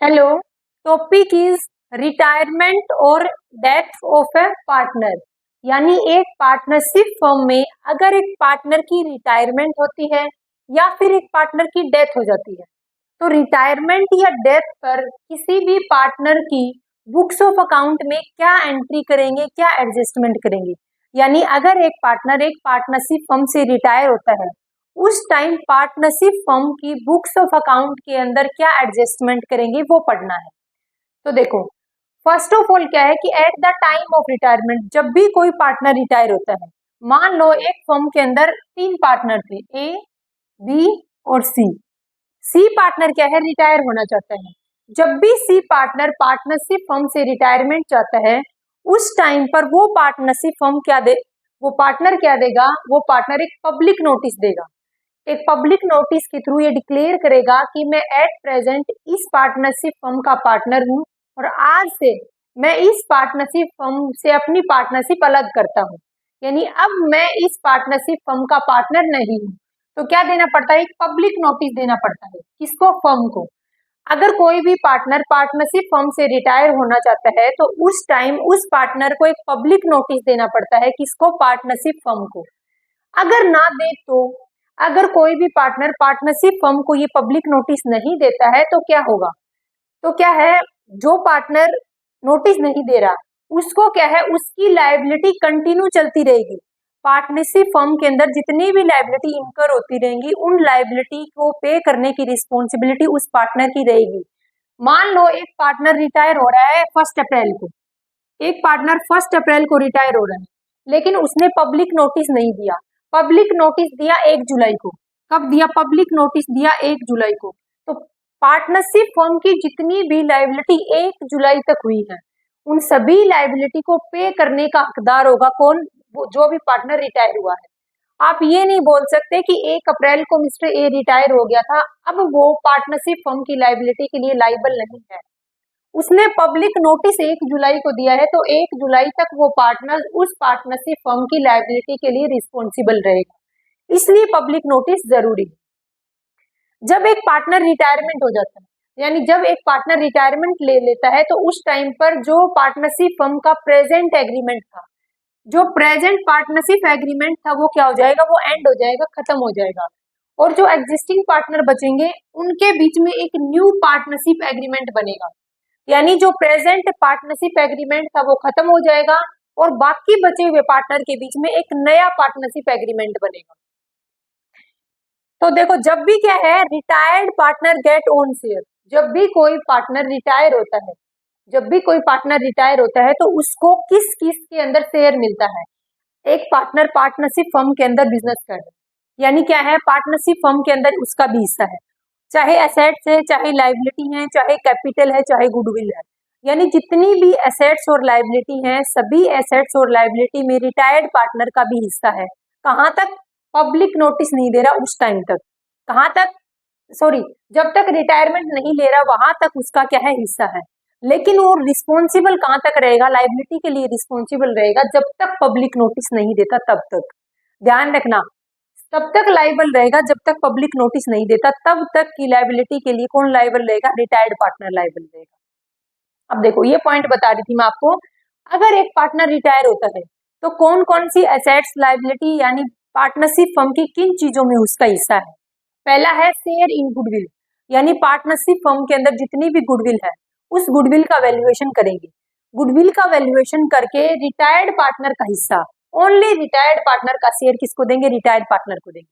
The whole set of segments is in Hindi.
हेलो। टॉपिक इज रिटायरमेंट और डेथ ऑफ ए पार्टनर। यानी एक पार्टनरशिप फर्म में अगर एक पार्टनर की रिटायरमेंट होती है या फिर एक पार्टनर की डेथ हो जाती है, तो रिटायरमेंट या डेथ पर किसी भी पार्टनर की बुक्स ऑफ अकाउंट में क्या एंट्री करेंगे, क्या एडजस्टमेंट करेंगे। यानी अगर एक पार्टनर एक पार्टनरशिप फर्म से रिटायर होता है, उस टाइम पार्टनरशिप फर्म की बुक्स ऑफ अकाउंट के अंदर क्या एडजस्टमेंट करेंगे वो पढ़ना है। तो देखो, फर्स्ट ऑफ ऑल क्या है कि at the time of retirement जब भी कोई पार्टनर रिटायर होता है, मान लो एक फर्म के अंदर 3 पार्टनर थे, ए, बी और सी। सी पार्टनर क्या है, रिटायर होना चाहता है। जब भी सी पार्टनर पार्टनरशिप फर्म से रिटायरमेंट चाहता है, उस टाइम पर वो पार्टनरशिप फर्म क्या दे, वो पार्टनर क्या देगा, वो पार्टनर एक पब्लिक नोटिस देगा। एक पब्लिक नोटिस के थ्रू ये डिक्लेयर करेगा कि मैं एट प्रेजेंट इस पार्टनरशिप फर्म का पार्टनर हूँ और आज से मैं इस पार्टनरशिप फर्म से अपनी पार्टनरशिप अलग करता हूँ। यानी अब मैं इस पार्टनरशिप फर्म का पार्टनर नहीं हूँ। तो क्या देना पड़ता है, एक पब्लिक नोटिस देना पड़ता है। किसको, फर्म को। अगर कोई भी पार्टनर पार्टनरशिप फर्म से रिटायर होना चाहता है तो उस टाइम उस पार्टनर को एक पब्लिक नोटिस देना पड़ता है। किसको, पार्टनरशिप फर्म को। अगर ना दे तो, अगर कोई भी पार्टनर पार्टनरशिप फर्म को ये पब्लिक नोटिस नहीं देता है तो क्या होगा, तो क्या है, जो पार्टनर नोटिस नहीं दे रहा उसको क्या है, उसकी लायबिलिटी कंटिन्यू चलती रहेगी। पार्टनरशिप फर्म के अंदर जितनी भी लायबिलिटी इनकर होती रहेंगी, उन लायबिलिटी को पे करने की रिस्पॉन्सिबिलिटी उस पार्टनर की रहेगी। मान लो एक पार्टनर रिटायर हो रहा है 1 अप्रैल को, एक पार्टनर 1 अप्रैल को रिटायर हो रहा है, लेकिन उसने पब्लिक नोटिस नहीं दिया। पब्लिक नोटिस दिया 1 जुलाई को। कब दिया, पब्लिक नोटिस दिया 1 जुलाई को। तो पार्टनरशिप फर्म की जितनी भी लायबिलिटी 1 जुलाई तक हुई है, उन सभी लायबिलिटी को पे करने का हकदार होगा कौन, जो भी पार्टनर रिटायर हुआ है। आप ये नहीं बोल सकते कि 1 अप्रैल को मिस्टर ए रिटायर हो गया था, अब वो पार्टनरशिप फर्म की लायबिलिटी के लिए लाइबल नहीं है। उसने पब्लिक नोटिस 1 जुलाई को दिया है, तो 1 जुलाई तक वो पार्टनर उस पार्टनरशिप फर्म की लायबिलिटी के लिए रिस्पॉन्सिबल रहेगा। इसलिए पब्लिक नोटिस जरूरी है। जब एक पार्टनर रिटायरमेंट हो जाता है, यानी जब एक पार्टनर रिटायरमेंट ले लेता है, तो उस टाइम पर जो पार्टनरशिप फर्म का प्रेजेंट एग्रीमेंट था, जो प्रेजेंट पार्टनरशिप एग्रीमेंट था, वो क्या हो जाएगा, वो एंड हो जाएगा, खत्म हो जाएगा। और जो एग्जिस्टिंग पार्टनर बचेंगे उनके बीच में एक न्यू पार्टनरशिप एग्रीमेंट बनेगा। यानी जो प्रेजेंट पार्टनरशिप एग्रीमेंट था वो खत्म हो जाएगा और बाकी बचे हुए पार्टनर के बीच में एक नया पार्टनरशिप एग्रीमेंट बनेगा। तो देखो, जब भी क्या है, retired partner get own share. जब भी कोई पार्टनर रिटायर होता है, जब भी कोई पार्टनर रिटायर होता है तो उसको किस किस के अंदर शेयर मिलता है। एक पार्टनर पार्टनरशिप फर्म के अंदर बिजनेस कर रहा है, यानी क्या है, पार्टनरशिप फर्म के अंदर उसका भी हिस्सा है। चाहे एसेट्स है, चाहे लाइबिलिटी है, चाहे कैपिटल है, चाहे गुडविल है। यानी जितनी भी एसेट्स और लाइबिलिटी हैं, सभी एसेट्स और लाइबिलिटी में रिटायर्ड पार्टनर का भी हिस्सा है। कहाँ तक, पब्लिक नोटिस नहीं दे रहा उस टाइम तक। कहाँ तक, सॉरी, जब तक रिटायरमेंट नहीं ले रहा वहां तक उसका क्या है, हिस्सा है। लेकिन वो रिस्पॉन्सिबल कहाँ तक रहेगा, लाइबिलिटी के लिए रिस्पॉन्सिबल रहेगा जब तक पब्लिक नोटिस नहीं देता तब तक। ध्यान रखना, तब तक लाइबल रहेगा जब तक पब्लिक नोटिस नहीं देता, तब तक की लाइबिलिटी के लिए कौन लाइबल रहेगा, रिटायर्ड पार्टनर लाइबल रहेगा। अब देखो, ये पॉइंट बता रही थी मैं आपको, अगर एक पार्टनर रिटायर होता है तो कौन कौन सी एसेट्स लाइबिलिटी यानी पार्टनरशिप फर्म की किन चीजों में उसका हिस्सा है। पहला है शेयर इन गुडविल, यानी पार्टनरशिप फर्म के अंदर जितनी भी गुडविल है उस गुडविल का वैल्यूएशन करेंगे। गुडविल का वैल्यूएशन करके रिटायर्ड पार्टनर का हिस्सा, ओनली रिटायर्ड पार्टनर का शेयर किसको देंगे, रिटायर्ड पार्टनर को देंगे।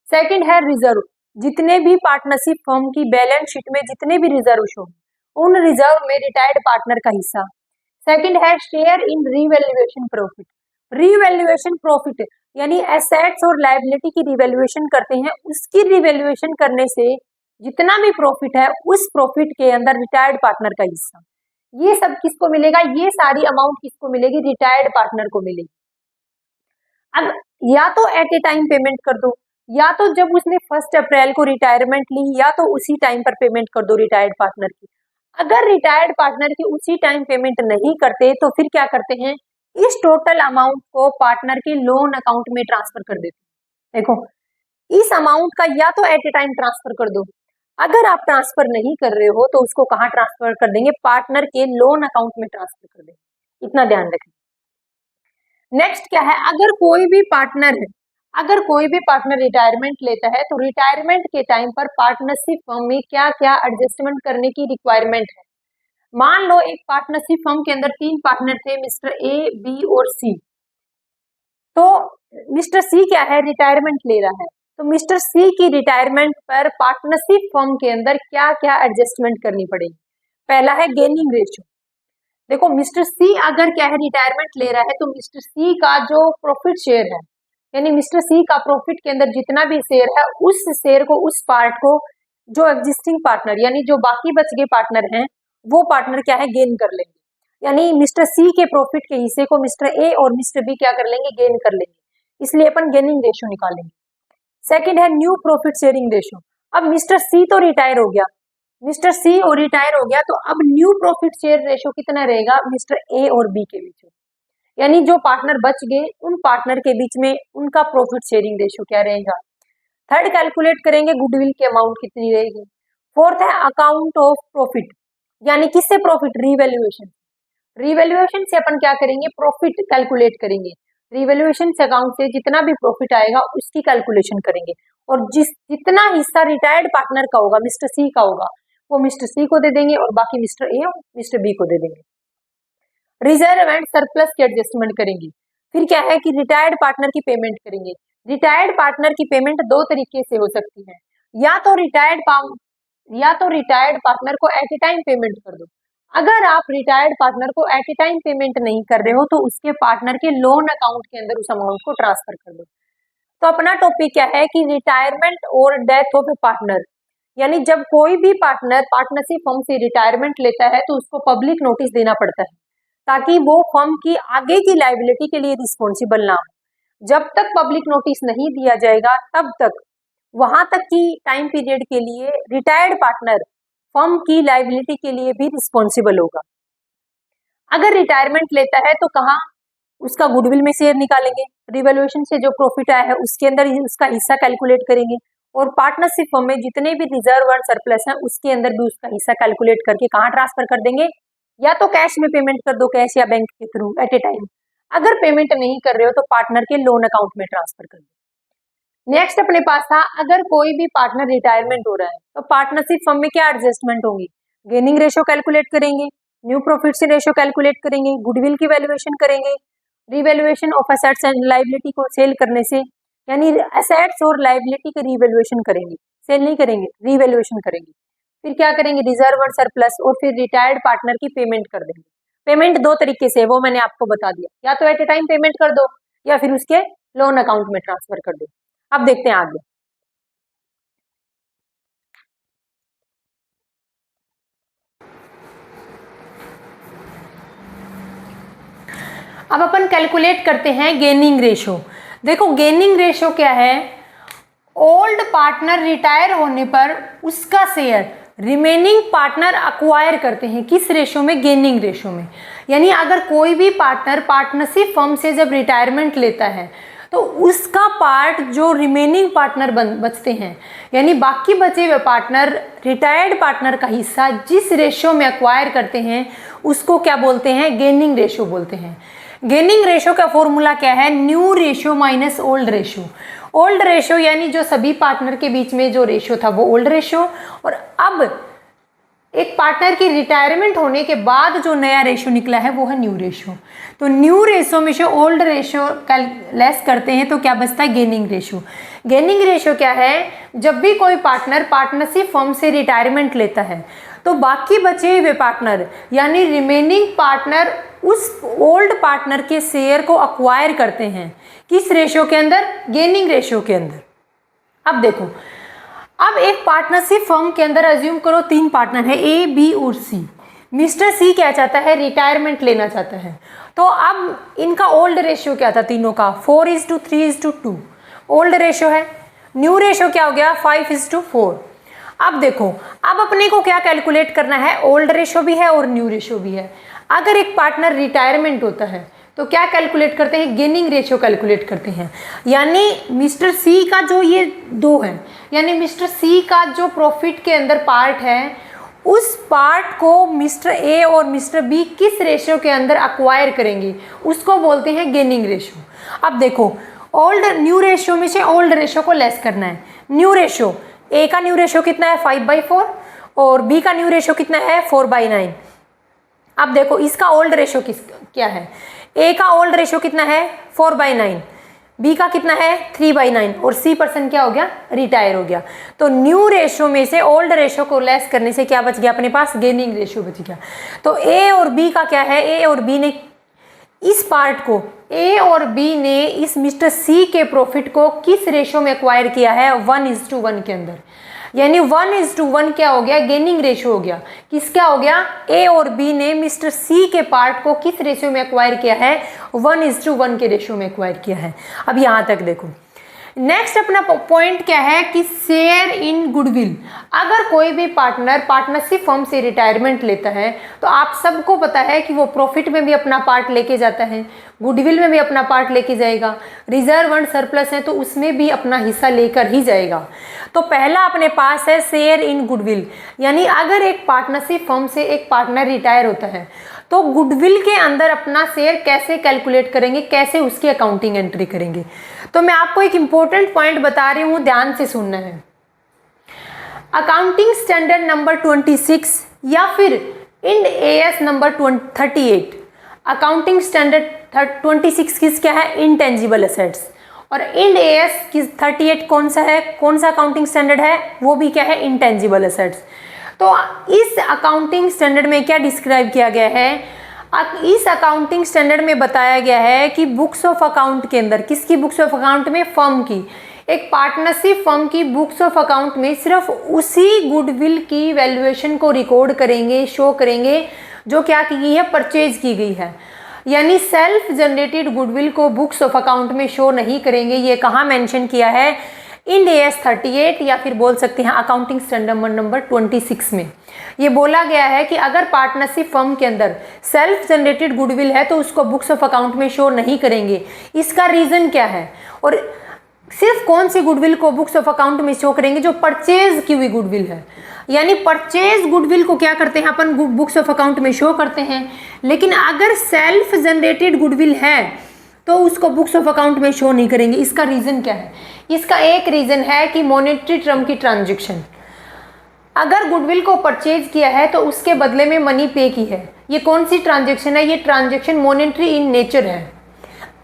सेकंड है रिजर्व, जितने भी पार्टनरशिप फर्म की बैलेंस शीट में जितने भी रिजर्व शो, उन रिजर्व में रिटायर्ड पार्टनर का हिस्सा। सेकंड है share in revaluation profit. Revaluation profit यानी एसेट्स और लायबिलिटी की रिवैल्यूएशन करते हैं, उसकी रिवैल्यूएशन करने से जितना भी प्रॉफिट है उस प्रॉफिट के अंदर रिटायर्ड पार्टनर का हिस्सा। ये सब किसको मिलेगा, ये सारी अमाउंट किसको मिलेगी, रिटायर्ड पार्टनर को मिलेगी। अब या तो एट ए टाइम पेमेंट कर दो, या तो जब उसने 1 अप्रैल को रिटायरमेंट ली या तो उसी टाइम पर पेमेंट कर दो रिटायर्ड पार्टनर की। अगर रिटायर्ड पार्टनर की उसी टाइम पेमेंट नहीं करते तो फिर क्या करते हैं, इस टोटल अमाउंट को पार्टनर के लोन अकाउंट में ट्रांसफर कर देते हैं। देखो, इस अमाउंट का या तो एट ए टाइम ट्रांसफर कर दो, अगर आप ट्रांसफर नहीं कर रहे हो तो उसको कहाँ ट्रांसफर कर देंगे, पार्टनर के लोन अकाउंट में ट्रांसफर कर देंगे, इतना ध्यान रखें। नेक्स्ट क्या है, अगर कोई भी पार्टनर रिटायरमेंट लेता है तो रिटायरमेंट के टाइम पर पार्टनरशिप फर्म में क्या क्या एडजस्टमेंट करने की रिक्वायरमेंट है। मान लो एक पार्टनरशिप फर्म के अंदर 3 पार्टनर थे, मिस्टर ए, बी और सी। तो मिस्टर सी क्या है, रिटायरमेंट ले रहा है, तो मिस्टर सी की रिटायरमेंट पर पार्टनरशिप फर्म के अंदर क्या क्या एडजस्टमेंट करनी पड़ेगी। पहला है गेनिंग रेशियो। देखो मिस्टर सी अगर क्या है रिटायरमेंट ले रहा है तो मिस्टर सी का जो प्रॉफिट शेयर है, यानी मिस्टर सी का प्रॉफिट के अंदर जितना भी शेयर है, उस शेयर को, उस पार्ट को जो एग्जिस्टिंग पार्टनर यानी जो बाकी बच गए पार्टनर हैं वो पार्टनर क्या है गेन कर लेंगे। यानी मिस्टर सी के प्रॉफिट के हिस्से को मिस्टर ए और मिस्टर बी क्या कर लेंगे, गेन कर लेंगे, इसलिए अपन गेनिंग रेशियो निकालेंगे। सेकंड है न्यू प्रॉफिट शेयरिंग रेशियो। अब मिस्टर सी तो रिटायर हो गया, मिस्टर सी और रिटायर हो गया, तो अब न्यू प्रॉफिट शेयर रेशियो कितना रहेगा मिस्टर ए और बी के बीच में, यानी जो पार्टनर बच गए उन पार्टनर के बीच में उनका प्रॉफिट शेयरिंग रेशियो क्या रहेगा। थर्ड कैलकुलेट करेंगे गुडविल की अमाउंट कितनी रहेगी। फोर्थ है अकाउंट ऑफ प्रॉफिट, यानी किससे प्रॉफिट, रीवैल्यूएशन। रीवैल्यूएशन से अपन क्या करेंगे, प्रॉफिट कैलकुलेट करेंगे। रीवैल्यूएशन से अकाउंट से जितना भी प्रॉफिट आएगा उसकी कैलकुलेशन करेंगे, और जितना हिस्सा रिटायर्ड पार्टनर का होगा, मिस्टर सी का होगा, वो मिस्टर सी को दे देंगे और बाकी मिस्टर ए और मिस्टर बी को दे देंगे। रिजर्व एंड सरप्लस की एडजस्टमेंट करेंगे। फिर क्या है कि रिटायर्ड पार्टनर की पेमेंट करेंगे। रिटायर्ड पार्टनर की पेमेंट दो तरीके से हो सकती है, या तो रिटायर्ड पार्टनर को एट ए टाइम पेमेंट कर दो। अगर आप रिटायर्ड पार्टनर को एट ए टाइम पेमेंट नहीं कर रहे हो तो उसके पार्टनर के लोन अकाउंट के अंदर उस अमाउंट को ट्रांसफर कर दो। तो अपना टॉपिक क्या है कि रिटायरमेंट और डेथ ऑफ ए पार्टनर, यानी जब कोई भी पार्टनर पार्टनरशिप फर्म से रिटायरमेंट लेता है तो उसको पब्लिक नोटिस देना पड़ता है, ताकि वो फर्म की आगे की लायबिलिटी के लिए रिस्पॉन्सिबल ना हो। जब तक पब्लिक नोटिस नहीं दिया जाएगा तब तक वहां तक की टाइम पीरियड के लिए रिटायर्ड पार्टनर फर्म की लायबिलिटी के लिए भी रिस्पॉन्सिबल होगा। अगर रिटायरमेंट लेता है तो कहाँ, उसका गुडविल में शेयर निकालेंगे, रिवैल्यूएशन से जो प्रॉफिट आया है उसके अंदर उसका हिस्सा कैलकुलेट करेंगे, और पार्टनरशिप फर्म में जितने भी रिजर्व और सरप्लस है उसके अंदर भी उसका हिस्सा कैलकुलेट करके कहाँ ट्रांसफर कर देंगे, या तो कैश में पेमेंट कर दो, कैश या बैंक के थ्रू एट ए टाइम। अगर पेमेंट नहीं कर रहे हो तो पार्टनर के लोन अकाउंट में ट्रांसफर कर दो। नेक्स्ट अपने पास था, अगर कोई भी पार्टनर रिटायरमेंट हो रहा है तो पार्टनरशिप फर्म में क्या एडजस्टमेंट होंगी, गेनिंग रेशियो कैलकुलेट करेंगे, न्यू प्रॉफिट से रेशियो कैलकुलेट करेंगे, गुडविल की वैल्यूएशन करेंगे, revaluation of assets and liability को सेल करने से, यानी एसेट्स और लायबिलिटी की रिवैल्यूएशन करेंगे, सेल नहीं करेंगे, रिवैल्यूएशन करेंगे। फिर क्या करेंगे, रिजर्व और सरप्लस, और फिर रिटायर्ड पार्टनर की पेमेंट कर देंगे। पेमेंट दो तरीके से, वो मैंने आपको बता दिया, या तो एट ए टाइम पेमेंट कर दो या फिर उसके लोन अकाउंट में ट्रांसफर कर दो। अब देखते हैं आगे। अब अपन कैलकुलेट करते हैं गेनिंग रेशियो। देखो गेनिंग रेशियो क्या है, ओल्ड पार्टनर रिटायर होने पर उसका शेयर रिमेनिंग पार्टनर अक्वायर करते हैं, किस रेशियो में, गेनिंग रेशियो में। यानी अगर कोई भी पार्टनर पार्टनरशिप फर्म से जब रिटायरमेंट लेता है तो उसका पार्ट जो रिमेनिंग पार्टनर बचते हैं, यानी बाकी बचे हुए पार्टनर रिटायर्ड पार्टनर का हिस्सा जिस रेशियो में अक्वायर करते हैं उसको क्या बोलते हैं, गेनिंग रेशियो बोलते हैं। गेनिंग रेशियो का फॉर्मूला क्या है, new ratio minus old ratio. Old ratio यानी जो सभी पार्टनर के बीच में जो रेशियो था वो ओल्ड रेशियो, और अब एक पार्टनर की रिटायरमेंट होने के बाद जो नया रेशियो निकला है वो है न्यू रेशियो। तो न्यू रेशियो में से ओल्ड रेशियो का लेस करते हैं तो क्या बचता है, गेनिंग रेशियो। गेनिंग रेशियो क्या है, जब भी कोई पार्टनर पार्टनरशिप फर्म से रिटायरमेंट लेता है तो बाकी बचे हुए पार्टनर यानी रिमेनिंग पार्टनर उस ओल्ड पार्टनर के शेयर को अक्वायर करते हैं, किस रेशियो के अंदर, गेनिंग रेशियो के अंदर। अब देखो, अब एक पार्टनरशिप फर्म के अंदर अज्यूम करो 3 पार्टनर है, ए, बी और सी। मिस्टर सी क्या चाहता है, रिटायरमेंट लेना चाहता है, तो अब इनका ओल्ड रेशियो क्या था तीनों का, 4:3:2 ओल्ड रेशियो है। न्यू रेशियो क्या हो गया, 5:4। अब देखो, अब अपने को क्या कैलकुलेट करना है, ओल्ड रेशियो भी है और न्यू रेशियो भी है। अगर एक पार्टनर रिटायरमेंट होता है तो क्या कैलकुलेट करते हैं, गेनिंग रेशियो कैलकुलेट करते हैं। यानी मिस्टर सी का जो ये 2 है, यानी मिस्टर सी का जो प्रॉफिट के अंदर पार्ट है, उस पार्ट को मिस्टर ए और मिस्टर बी किस रेशियो के अंदर अक्वायर करेंगे, उसको बोलते हैं गेनिंग रेशियो। अब देखो, ओल्ड न्यू रेशियो में से ओल्ड रेशियो को लेस करना है। न्यू रेशियो, ए का न्यू रेशियो कितना है 5/4 और बी का न्यू रेशियो कितना है 4/9। अब देखो इसका ओल्ड रेशियो क्या है, ए का ओल्ड रेशियो कितना है 4/9, बी का कितना है 3/9 और सी पर्सन क्या हो गया, रिटायर हो गया। तो न्यू रेशियो में से ओल्ड रेशियो को लेस करने से क्या बच गया अपने पास, गेनिंग रेशियो बच गया। तो ए और बी का क्या है, ए और बी ने इस पार्ट को, ए और बी ने इस मिस्टर सी के प्रॉफिट को किस रेशियो में एक्वायर किया है, 1:1 के अंदर। यानी 1:1 क्या हो गया, गेनिंग रेशियो हो गया। किस क्या हो गया, ए और बी ने मिस्टर सी के पार्ट को किस रेशियो में एक्वायर किया है, 1:1 के रेशियो में एक्वायर किया है। अब यहाँ तक देखो, नेक्स्ट अपना पॉइंट क्या है कि शेयर इन गुडविल। अगर कोई भी पार्टनर पार्टनरशिप फर्म से रिटायरमेंट लेता है तो आप सबको पता है कि वो प्रॉफिट में भी अपना पार्ट लेके जाता है, गुडविल में भी अपना पार्ट लेके जाएगा, रिजर्व एंड सरप्लस है तो उसमें भी अपना हिस्सा लेकर ही जाएगा। तो पहला अपने पास है शेयर इन गुडविल, यानी अगर एक पार्टनरशिप फर्म से एक पार्टनर रिटायर होता है तो गुडविल के अंदर अपना शेयर कैसे कैलकुलेट करेंगे, कैसे उसकी अकाउंटिंग एंट्री करेंगे। तो मैं आपको एक इंपॉर्टेंट पॉइंट बता रही हूँ, ध्यान से सुनना है। अकाउंटिंग स्टैंडर्ड नंबर 26 या फिर Ind AS number 38, accounting standard 26 किस क्या है, इंटेंजिबल एसेट्स, और इंड एएस किस 38 कौन सा है, कौन सा अकाउंटिंग स्टैंडर्ड है, वो भी क्या है, इंटेंजिबल एसेट्स। तो इस अकाउंटिंग स्टैंडर्ड में क्या डिस्क्राइब किया गया है, इस अकाउंटिंग स्टैंडर्ड में बताया गया है कि बुक्स ऑफ अकाउंट के अंदर, किसकी बुक्स ऑफ अकाउंट में, फर्म की, एक पार्टनरशिप फर्म की बुक्स ऑफ अकाउंट में सिर्फ उसी गुडविल की वैल्यूएशन को रिकॉर्ड करेंगे, शो करेंगे जो क्या की गई है, परचेज की गई है। यानी सेल्फ जनरेटेड गुडविल को बुक्स ऑफ अकाउंट में शो नहीं करेंगे। ये कहाँ मेंशन किया है, इंड एएस 38 या फिर बोल सकते हैं अकाउंटिंग स्टैंडर्ड नंबर 26 में। ये बोला गया है कि अगर पार्टनरशिप फर्म के अंदर सेल्फ जनरेटेड गुडविल है तो उसको बुक्स ऑफ अकाउंट में शो नहीं करेंगे। इसका रीज़न क्या है, और सिर्फ कौन सी गुडविल को बुक्स ऑफ अकाउंट में शो करेंगे, जो परचेज की हुई गुडविल है। यानी परचेज गुडविल को क्या करते हैं अपन, बुक्स ऑफ अकाउंट में शो करते हैं, लेकिन अगर सेल्फ जनरेटेड गुडविल है तो उसको बुक्स ऑफ अकाउंट में शो नहीं करेंगे। इसका रीज़न क्या है, इसका एक रीज़न है कि मॉनेटरी टर्म की ट्रांजैक्शन, अगर गुडविल को परचेज किया है तो उसके बदले में मनी पे की है, ये कौन सी ट्रांजैक्शन है, ये ट्रांजैक्शन मॉनेटरी इन नेचर है।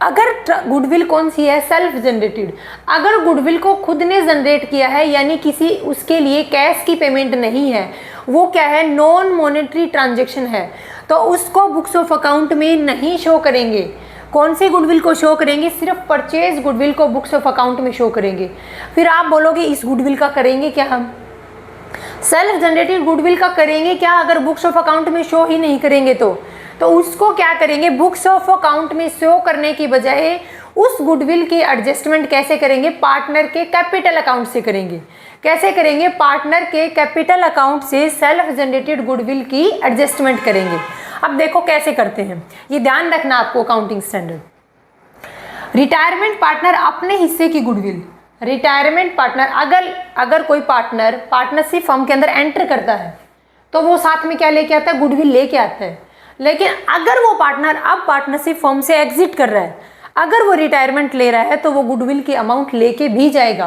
अगर गुडविल कौन सी है, सेल्फ जनरेटेड, अगर गुडविल को खुद ने जनरेट किया है यानी किसी उसके लिए कैश की पेमेंट नहीं है, वो क्या है, नॉन मॉनेटरी ट्रांजैक्शन है, तो उसको बुक्स ऑफ अकाउंट में नहीं शो करेंगे। कौन से गुडविल को शो करेंगे, सिर्फ परचेज गुडविल को बुक्स ऑफ अकाउंट में शो करेंगे। फिर आप बोलोगे इस गुडविल का करेंगे क्या, हम सेल्फ जनरेटेड गुडविल का करेंगे क्या, अगर बुक्स ऑफ अकाउंट में शो ही नहीं करेंगे तो उसको क्या करेंगे, बुक्स ऑफ अकाउंट में शो करने की बजाय उस गुडविल की एडजस्टमेंट कैसे करेंगे, पार्टनर के कैपिटल अकाउंट से करेंगे। कैसे करेंगे, पार्टनर के कैपिटल अकाउंट से सेल्फ जनरेटेड गुडविल की एडजस्टमेंट करेंगे। अब देखो कैसे करते हैं, ये ध्यान रखना आपको। अकाउंटिंग स्टैंडर्ड, रिटायरमेंट पार्टनर अपने हिस्से की गुडविल, रिटायरमेंट पार्टनर अगर कोई पार्टनर पार्टनरशिप फर्म के अंदर एंटर करता है तो वो साथ में क्या लेके आता है, गुडविल लेके आता है। लेकिन अगर वो पार्टनर अब पार्टनरशिप फर्म से एग्जिट कर रहा है, अगर वो रिटायरमेंट ले रहा है तो वो गुडविल की अमाउंट लेके भी जाएगा।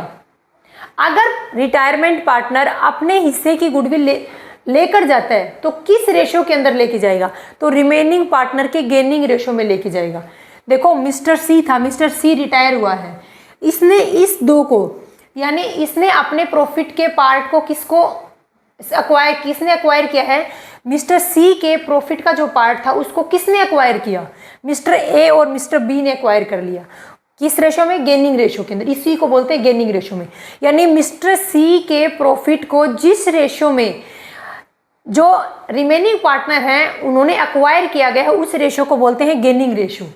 अगर रिटायरमेंट पार्टनर अपने हिस्से की गुडविल लेकर जाता है तो किस रेशियो के अंदर लेके जाएगा, तो रिमेनिंग पार्टनर के गेनिंग रेशियो में लेके जाएगा। देखो मिस्टर सी था, मिस्टर सी रिटायर हुआ है, इसने इस 2 को, यानी इसने अपने प्रॉफिट के पार्ट को किसने एक्वायर किया है, मिस्टर सी के प्रॉफिट का जो पार्ट था उसको किसने एक्वायर किया, मिस्टर ए और मिस्टर बी ने एक्वायर कर लिया। किस रेशो में, गेनिंग रेशो के अंदर, इसी को बोलते हैं गेनिंग रेशो में। यानी मिस्टर सी के प्रॉफिट को जिस रेशो में जो रिमेनिंग पार्टनर हैं उन्होंने एक्वायर किया गया है उस रेशो को बोलते हैं गेनिंग रेशो।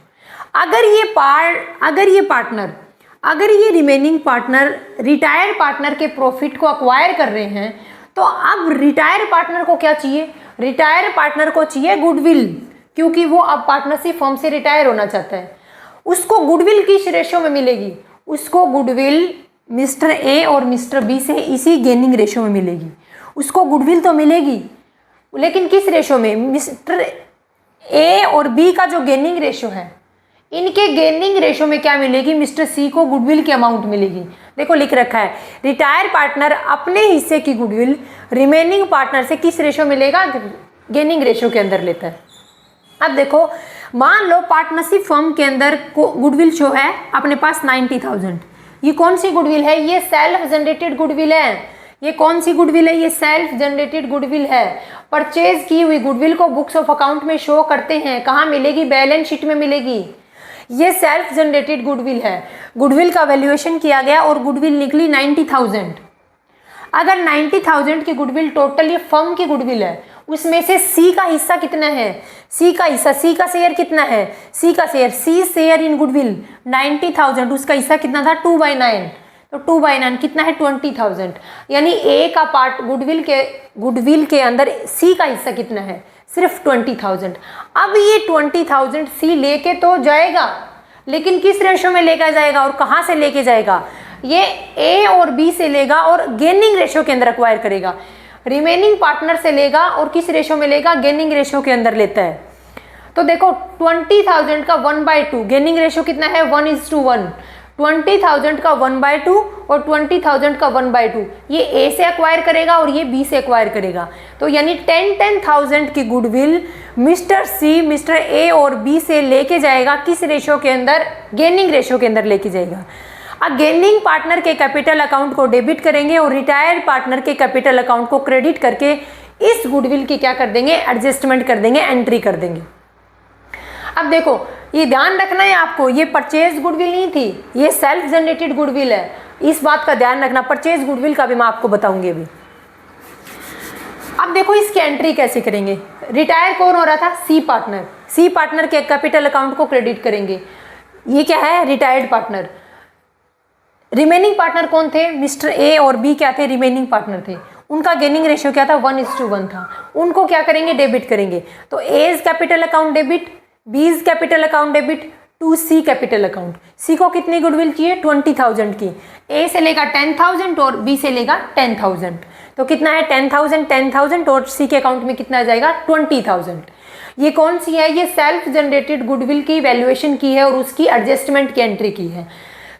अगर ये रिमेनिंग पार्टनर रिटायर्ड पार्टनर के प्रॉफिट को एक्वायर कर रहे हैं तो अब रिटायर्ड पार्टनर को क्या चाहिए, रिटायर्ड पार्टनर को चाहिए गुडविल। क्योंकि वो अब पार्टनरशिप फर्म से रिटायर होना चाहता है। उसको गुडविल किस रेशो में मिलेगी? उसको गुडविल मिस्टर ए और मिस्टर बी से इसी गेनिंग रेशो में मिलेगी। उसको गुडविल तो मिलेगी, लेकिन किस रेशो में? मिस्टर ए और बी का जो गेनिंग रेशो है, इनके गेनिंग रेशो में क्या मिलेगी? मिस्टर सी को गुडविल की अमाउंट मिलेगी। देखो लिख रखा है, रिटायर पार्टनर अपने हिस्से की गुडविल रिमेनिंग पार्टनर से किस रेशो मिलेगा? गेनिंग रेशो के अंदर लेता है। अब देखो, मान लो पार्टनरशिप फर्म के अंदर गुडविल शो है अपने पास 90,000। ये कौन सी गुडविल है? ये सेल्फ जनरेटेड गुडविल है। ये कौन सी गुडविल है? ये सेल्फ जनरेटेड गुडविल है। परचेज की हुई गुडविल को बुक्स ऑफ अकाउंट में शो करते हैं। कहाँ मिलेगी? बैलेंस शीट में मिलेगी। ये सेल्फ जनरेटेड गुडविल है। गुडविल का वैल्यूएशन किया गया और गुडविल निकली 90,000। अगर 90,000 की गुडविल टोटल ये फर्म की गुडविल है, उसमें से सी का हिस्सा कितना है? सी का हिस्सा, सी का शेयर कितना है? सी का share, C share in goodwill 90,000, उसका हिस्सा कितना था? 2/9। तो 2/9 कितना है? 20,000। यानी ए का पार्ट गुडविल के अंदर सी का हिस्सा कितना है? सिर्फ 20,000। अब ये 20,000 सी लेके तो जाएगा, लेकिन किस रेशो में लेकर जाएगा और कहाँ से लेके जाएगा? ये ए और बी से लेगा और गेनिंग रेशो के अंदर एक्वायर करेगा। रिमेनिंग पार्टनर से लेगा और किस रेशो में लेगा? गेनिंग रेशो के अंदर लेता है। तो देखो 20,000 का 1/2, गेनिंग रेशो कितना है? 1:1। 20,000 का 1/2 और 20,000 का 1/2, ये ए से एक्वायर करेगा और ये बी से एक्वायर करेगा। तो यानी 10,000 की goodwill mister C mister A और बी से लेके जाएगा किस रेशो के अंदर? गेनिंग रेशो के अंदर लेके जाएगा। अब गेनिंग पार्टनर के कैपिटल अकाउंट को डेबिट करेंगे और रिटायर्ड पार्टनर के कैपिटल अकाउंट को क्रेडिट करके इस गुडविल की क्या कर देंगे? एडजस्टमेंट कर देंगे, एंट्री कर देंगे। अब देखो, ये ध्यान रखना है आपको, ये परचेज गुडविल नहीं थी, ये सेल्फ जनरेटेड गुडविल है। इस बात का ध्यान रखना। परचेज गुडविल का भी मैं आपको बताऊंगी अभी। अब देखो इसकी एंट्री कैसे करेंगे? रिटायर कौन हो रहा था? C partner. सी पार्टनर के कैपिटल अकाउंट को क्रेडिट करेंगे। ये क्या है? Retired partner. रिमेनिंग पार्टनर कौन थे? मिस्टर ए और बी क्या थे? रिमेनिंग पार्टनर थे। उनका गेनिंग रेशियो क्या था? 1:1 था। उनको क्या करेंगे? डेबिट करेंगे। तो A's capital account debit, B's capital account debit to C capital account. C को कितनी गुडविल चाहिए? 20,000 की। ए से लेगा 10,000 और बी से लेगा 10,000। तो कितना है? 10,000 और सी के अकाउंट में कितना आ जाएगा? 20,000। ये कौन सी है? ये सेल्फ जनरेटेड गुडविल की वैल्यूएशन की है और उसकी एडजस्टमेंट की एंट्री की है।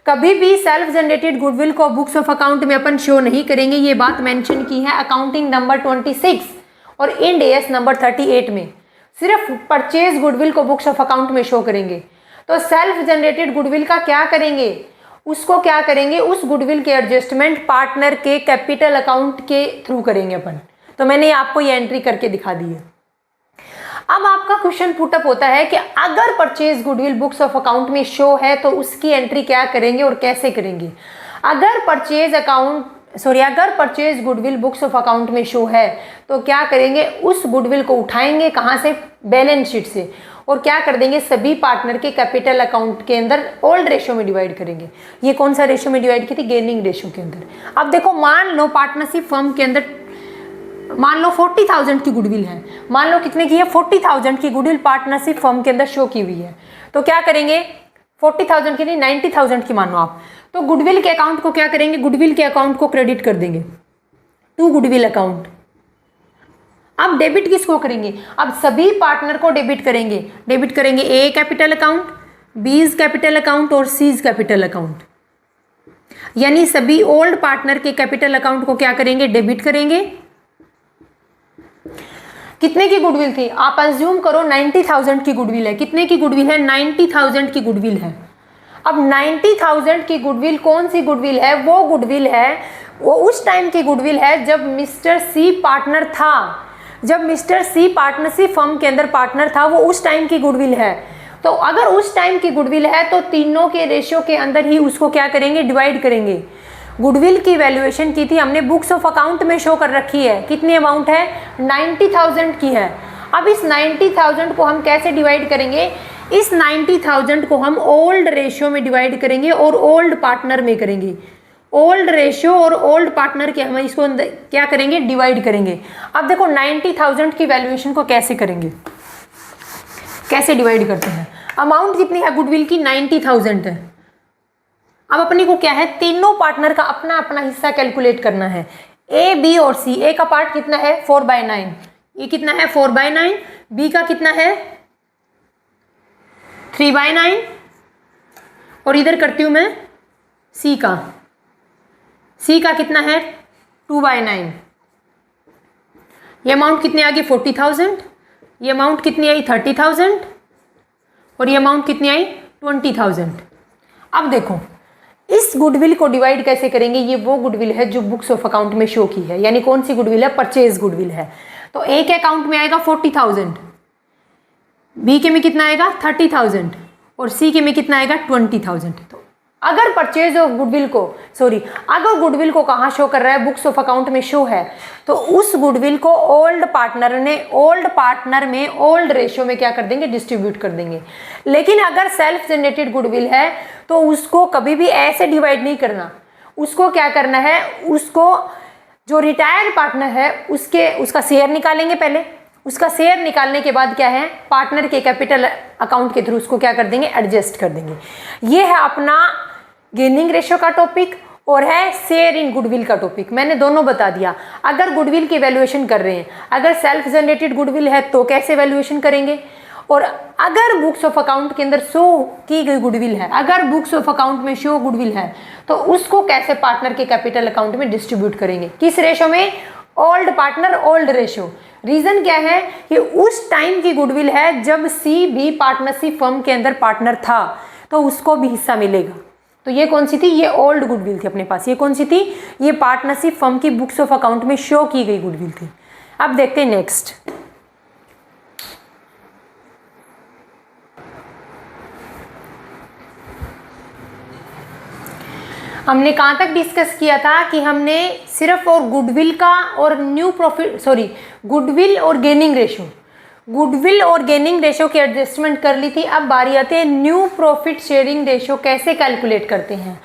कभी भी सेल्फ जनरेटेड गुडविल को बुक्स ऑफ अकाउंट में अपन शो नहीं करेंगे। ये बात मेंशन की है अकाउंटिंग नंबर 26 और इंड एएस नंबर 38 में। सिर्फ परचेज गुडविल को बुक्स ऑफ अकाउंट में शो करेंगे। तो सेल्फ जनरेटेड गुडविल का क्या करेंगे? उसको क्या करेंगे? उस गुडविल के एडजस्टमेंट पार्टनर के कैपिटल अकाउंट के थ्रू करेंगे अपन। तो मैंने आपको ये एंट्री करके दिखा दी है। अब आपका क्वेश्चन पुटअप होता है कि अगर purchase goodwill books of account में शो है तो उसकी एंट्री क्या करेंगे और कैसे करेंगे? अगर purchase goodwill books of account में शो है तो क्या करेंगे? उस गुडविल को उठाएंगे कहाँ से? बैलेंस शीट से, और क्या कर देंगे? सभी पार्टनर के कैपिटल अकाउंट के अंदर ओल्ड रेशो में डिवाइड करेंगे। ये कौन सा रेशो में डिवाइड की थी? गेनिंग रेशो के अंदर। अब देखो, मान लो पार्टनरशिप फर्म के अंदर मान लो 40,000 की गुडविल है। मान लो कितने की है? 40,000 की गुडविल पार्टनरशिप फर्म के अंदर शो की हुई है। तो क्या करेंगे? 40,000 की नहीं, 90,000 की मानो आप। तो गुडविल के अकाउंट को क्या करेंगे? गुडविल के अकाउंट को क्रेडिट कर देंगे टू गुडविल अकाउंट। अब डेबिट किसको करेंगे? अब सभी पार्टनर को डेबिट करेंगे। डेबिट करेंगे A capital account, B's capital account और सीज कैपिटल अकाउंट। यानी सभी ओल्ड पार्टनर के कैपिटल अकाउंट को क्या करेंगे? डेबिट करेंगे। कितने की गुडविल थी? आप अज्यूम करो 90,000 की गुडविल है। कितने की गुडविल है? 90,000 की गुडविल है। अब 90,000 की गुडविल कौन सी गुडविल है? वो गुडविल है, वो उस टाइम की गुडविल है जब मिस्टर सी पार्टनर था। जब मिस्टर सी पार्टनरशिप फर्म के अंदर पार्टनर था, वो उस टाइम की गुडविल है। तो अगर उस टाइम की गुडविल है तो तीनों के रेशियो के अंदर ही उसको क्या करेंगे? डिवाइड करेंगे। गुडविल की वैल्यूएशन की थी हमने, बुक्स ऑफ अकाउंट में शो कर रखी है। कितनी अमाउंट है? 90,000 की है। अब इस 90,000 को हम कैसे डिवाइड करेंगे? इस 90,000 को हम ओल्ड रेशियो में डिवाइड करेंगे और ओल्ड पार्टनर में करेंगे। ओल्ड रेशियो और ओल्ड पार्टनर के हम इसको क्या करेंगे? डिवाइड करेंगे। अब देखो 90,000 की वैल्यूएशन को कैसे करेंगे? कैसे डिवाइड करते हैं। अमाउंट कितनी है गुडविल की, 90,000 है। अब अपने को क्या है, तीनों पार्टनर का अपना अपना हिस्सा कैलकुलेट करना है, ए बी और सी। ए का पार्ट कितना है 4/9, ये कितना है 4/9, बी का कितना है 3/9, और इधर करती हूं मैं सी का, सी का कितना है 2/9। ये अमाउंट कितनी आ गई 40,000, ये अमाउंट कितनी आई 30,000, और ये अमाउंट कितनी आई 20,000। अब देखो इस गुडविल को डिवाइड कैसे करेंगे, ये वो गुडविल है जो बुक्स ऑफ अकाउंट में शो की है, यानी कौन सी गुडविल है, परचेज गुडविल है। तो ए के अकाउंट में आएगा 40,000, बी के में कितना आएगा 30,000, और सी के में कितना आएगा 20,000। तो अगर परचेज ऑफ गुडविल को, सॉरी, अगर गुडविल को कहाँ शो कर रहा है, बुक्स ऑफ अकाउंट में शो है, तो उस गुडविल को ओल्ड पार्टनर में ओल्ड रेशियो में क्या कर देंगे, डिस्ट्रीब्यूट कर देंगे। लेकिन अगर सेल्फ जनरेटेड गुडविल है तो उसको कभी भी ऐसे डिवाइड नहीं करना, उसको क्या करना है, उसको जो रिटायर्ड पार्टनर है उसका शेयर निकालेंगे पहले, उसका शेयर निकालने के बाद क्या है, पार्टनर के कैपिटल अकाउंट के थ्रू उसको क्या कर देंगे, एडजस्ट कर देंगे। ये है अपना गेनिंग रेशियो का टॉपिक और है शेयर इन गुडविल का टॉपिक। मैंने दोनों बता दिया। अगर गुडविल की वैल्यूएशन कर रहे हैं, अगर सेल्फ जनरेटेड गुडविल है तो कैसे वैल्यूएशन करेंगे, और अगर बुक्स ऑफ अकाउंट के अंदर शो की गई गुडविल है, अगर बुक्स ऑफ अकाउंट में शो गुडविल है तो उसको कैसे पार्टनर के कैपिटल अकाउंट में डिस्ट्रीब्यूट करेंगे, किस रेशो में, old partner old ratio. Reason क्या है कि उस टाइम की गुडविल है जब सी भी पार्टनरशिप फर्म के अंदर पार्टनर था, तो उसको भी हिस्सा मिलेगा। तो ये कौन सी थी, ये ओल्ड गुडविल थी अपने पास। ये कौन सी थी, ये पार्टनरशिप फर्म की बुक्स ऑफ अकाउंट में शो की गई गुडविल थी। अब देखते हैं नेक्स्ट। हमने कहाँ तक डिस्कस किया था कि हमने सिर्फ और गुडविल का और न्यू प्रॉफिट, सॉरी, गुडविल और गेनिंग रेशो, गुडविल और गेनिंग रेशो की एडजस्टमेंट कर ली थी। अब बारी आती है न्यू प्रॉफिट शेयरिंग रेशो कैसे कैलकुलेट करते हैं।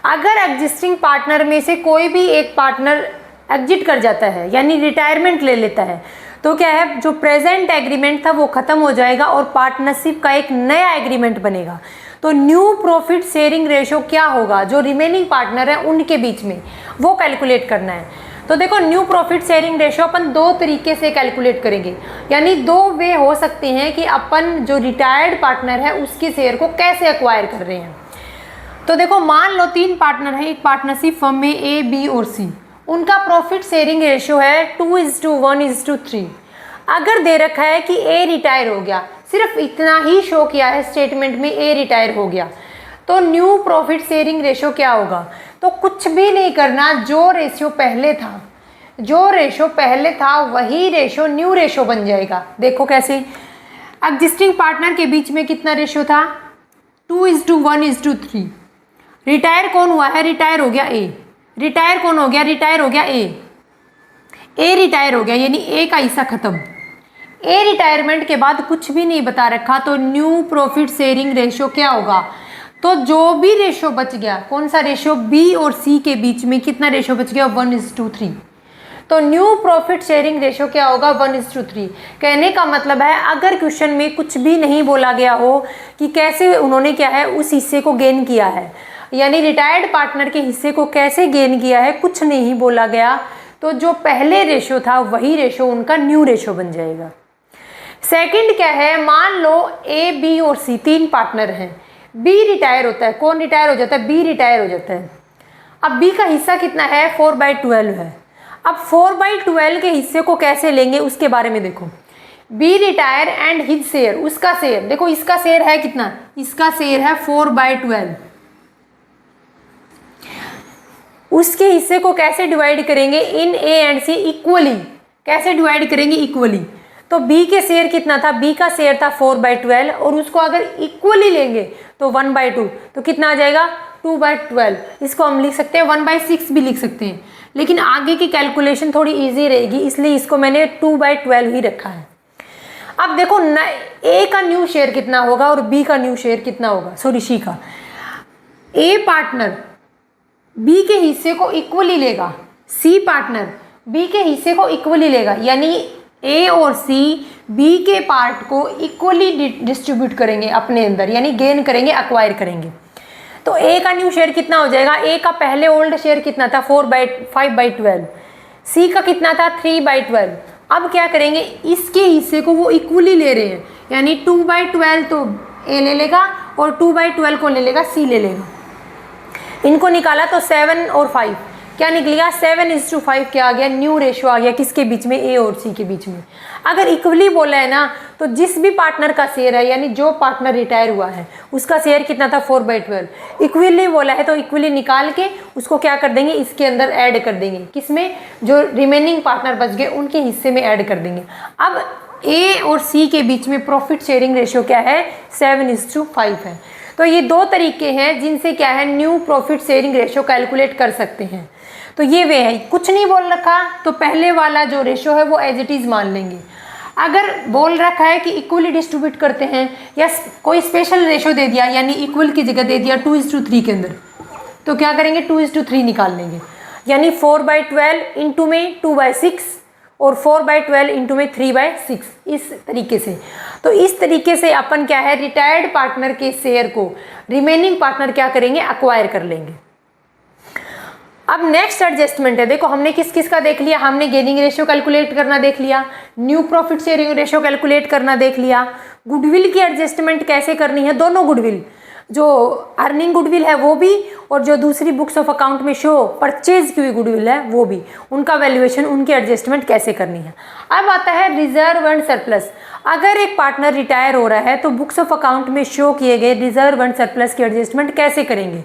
अगर एग्जिस्टिंग पार्टनर में से कोई भी एक पार्टनर एग्जिट कर जाता है, यानी रिटायरमेंट ले लेता है, तो क्या है, जो प्रेजेंट एग्रीमेंट था वो खत्म हो जाएगा और पार्टनरशिप का एक नया एग्रीमेंट बनेगा। तो न्यू प्रॉफिट शेयरिंग रेशो क्या होगा, जो रिमेनिंग पार्टनर है उनके बीच में, वो कैलकुलेट करना है। तो देखो न्यू प्रॉफिट शेयरिंग रेशो अपन दो तरीके से कैलकुलेट करेंगे, यानी दो वे हो सकते हैं कि अपन जो रिटायर्ड पार्टनर है उसके शेयर को कैसे एक्वायर कर रहे हैं। तो देखो मान लो 3 पार्टनर है एक पार्टनरशिप फर्म में, ए बी और सी, उनका प्रॉफिट शेयरिंग रेशो है 2:1:3। अगर दे रखा है कि ए रिटायर हो गया, सिर्फ इतना ही शो किया है स्टेटमेंट में, ए रिटायर हो गया, तो न्यू प्रॉफिट शेयरिंग रेशो क्या होगा, तो कुछ भी नहीं करना, जो रेशियो पहले था वही रेशो न्यू रेशो बन जाएगा। देखो कैसे, एग्जिस्टिंग पार्टनर के बीच में कितना रेशो था 2:1:3। रिटायर कौन हुआ है, रिटायर हो गया ए, रिटायर कौन हो गया, रिटायर हो गया ए रिटायर हो गया, यानी ए का हिस्सा खत्म। ए रिटायरमेंट के बाद कुछ भी नहीं बता रखा, तो न्यू प्रॉफिट शेयरिंग रेशो क्या होगा, तो जो भी रेशो बच गया, कौन सा रेशो, बी और सी के बीच में कितना रेशो बच गया 1:3। तो न्यू प्रॉफिट शेयरिंग रेशो क्या होगा 1:3। कहने का मतलब है अगर क्वेश्चन में कुछ भी नहीं बोला गया हो कि कैसे उन्होंने क्या है उस हिस्से को गेन किया है, यानी रिटायर्ड पार्टनर के हिस्से को कैसे गेन किया है, कुछ नहीं बोला गया, तो जो पहले रेशो था वही रेशो उनका न्यू रेशो बन जाएगा। सेकंड क्या है, मान लो ए बी और सी 3 पार्टनर हैं, बी रिटायर होता है, कौन रिटायर हो जाता है, बी रिटायर हो जाता है। अब बी का हिस्सा कितना है 4/12 है। अब 4/12 के हिस्से को कैसे लेंगे उसके बारे में देखो, B retire and his share, उसका शेयर देखो, इसका शेयर है कितना, इसका शेयर है 4/12, उसके हिस्से को कैसे डिवाइड करेंगे, इन ए एंड सी इक्वली, कैसे डिवाइड करेंगे इक्वली। तो बी के शेयर कितना था, बी का शेयर था 4/12 और उसको अगर इक्वली लेंगे तो 1/2, तो कितना आ जाएगा 2/12। इसको हम लिख सकते हैं 1/6 भी लिख सकते हैं, लेकिन आगे की कैलकुलेशन थोड़ी इजी रहेगी इसलिए इसको मैंने 2/12 ही रखा है। अब देखो ए का न्यू शेयर कितना होगा और बी का न्यू शेयर कितना होगा, सॉरी सी का। ए पार्टनर बी के हिस्से को इक्वली लेगा, सी पार्टनर बी के हिस्से को इक्वली लेगा, यानी ए और सी बी के पार्ट को इक्वली डिस्ट्रीब्यूट करेंगे अपने अंदर, यानी गेन करेंगे, एक्वायर करेंगे। तो ए का न्यू शेयर कितना हो जाएगा, ए का पहले ओल्ड शेयर कितना था 4/5/12, सी का कितना था 3/12। अब क्या करेंगे, इसके हिस्से को वो इक्वली ले रहे हैं, यानी 2/12 तो ए ले लेगा और 2/12 को ले लेगा सी ले लेगा। इनको निकाला तो 7 और 5 क्या निकलेगा, 7:5 क्या आ गया, न्यू रेशो आ गया किसके बीच में, ए और सी के बीच में। अगर इक्वली बोला है ना तो जिस भी पार्टनर का शेयर है, यानी जो पार्टनर रिटायर हुआ है उसका शेयर कितना था 4/12, इक्वली बोला है तो इक्वली निकाल के उसको क्या कर देंगे, इसके अंदर ऐड कर देंगे, किसमें, जो रिमेनिंग पार्टनर बच गए उनके हिस्से में ऐड कर देंगे। अब ए और सी के बीच में प्रॉफिट शेयरिंग रेशियो क्या है, 7:5 है। तो ये दो तरीके हैं जिनसे क्या है, new profit sharing ratio calculate कर सकते हैं। तो ये वे है, कुछ नहीं बोल रखा तो पहले वाला जो रेशियो है वो एज इट इज़ मान लेंगे। अगर बोल रखा है कि इक्वली डिस्ट्रीब्यूट करते हैं या कोई स्पेशल रेशियो दे दिया, यानी इक्वल की जगह दे दिया 2:3 के अंदर, तो क्या करेंगे 2:3 निकाल लेंगे, यानी 4/12 इंटू में 2/6 और 4/12 इंटू में 3/6, इस तरीके से। तो इस तरीके से अपन क्या है, रिटायर्ड पार्टनर के शेयर को रिमेनिंग पार्टनर क्या करेंगे, एक्वायर कर लेंगे। अब नेक्स्ट एडजस्टमेंट है, देखो हमने किस किस का देख लिया, हमने गेनिंग रेशियो कैलकुलेट करना देख लिया, new profit sharing ratio calculate करना देख लिया, गुडविल की एडजस्टमेंट कैसे करनी है, दोनों गुडविल, जो अर्निंग गुडविल है वो भी और जो दूसरी बुक्स ऑफ अकाउंट में शो परचेज की हुई गुडविल है वो भी, उनका वैल्यूएशन, उनकी एडजस्टमेंट कैसे करनी है। अब आता है रिजर्व एंड सरप्लस। अगर एक पार्टनर रिटायर हो रहा है तो बुक्स ऑफ अकाउंट में शो किए गए रिजर्व एंड सरप्लस की एडजस्टमेंट कैसे करेंगे,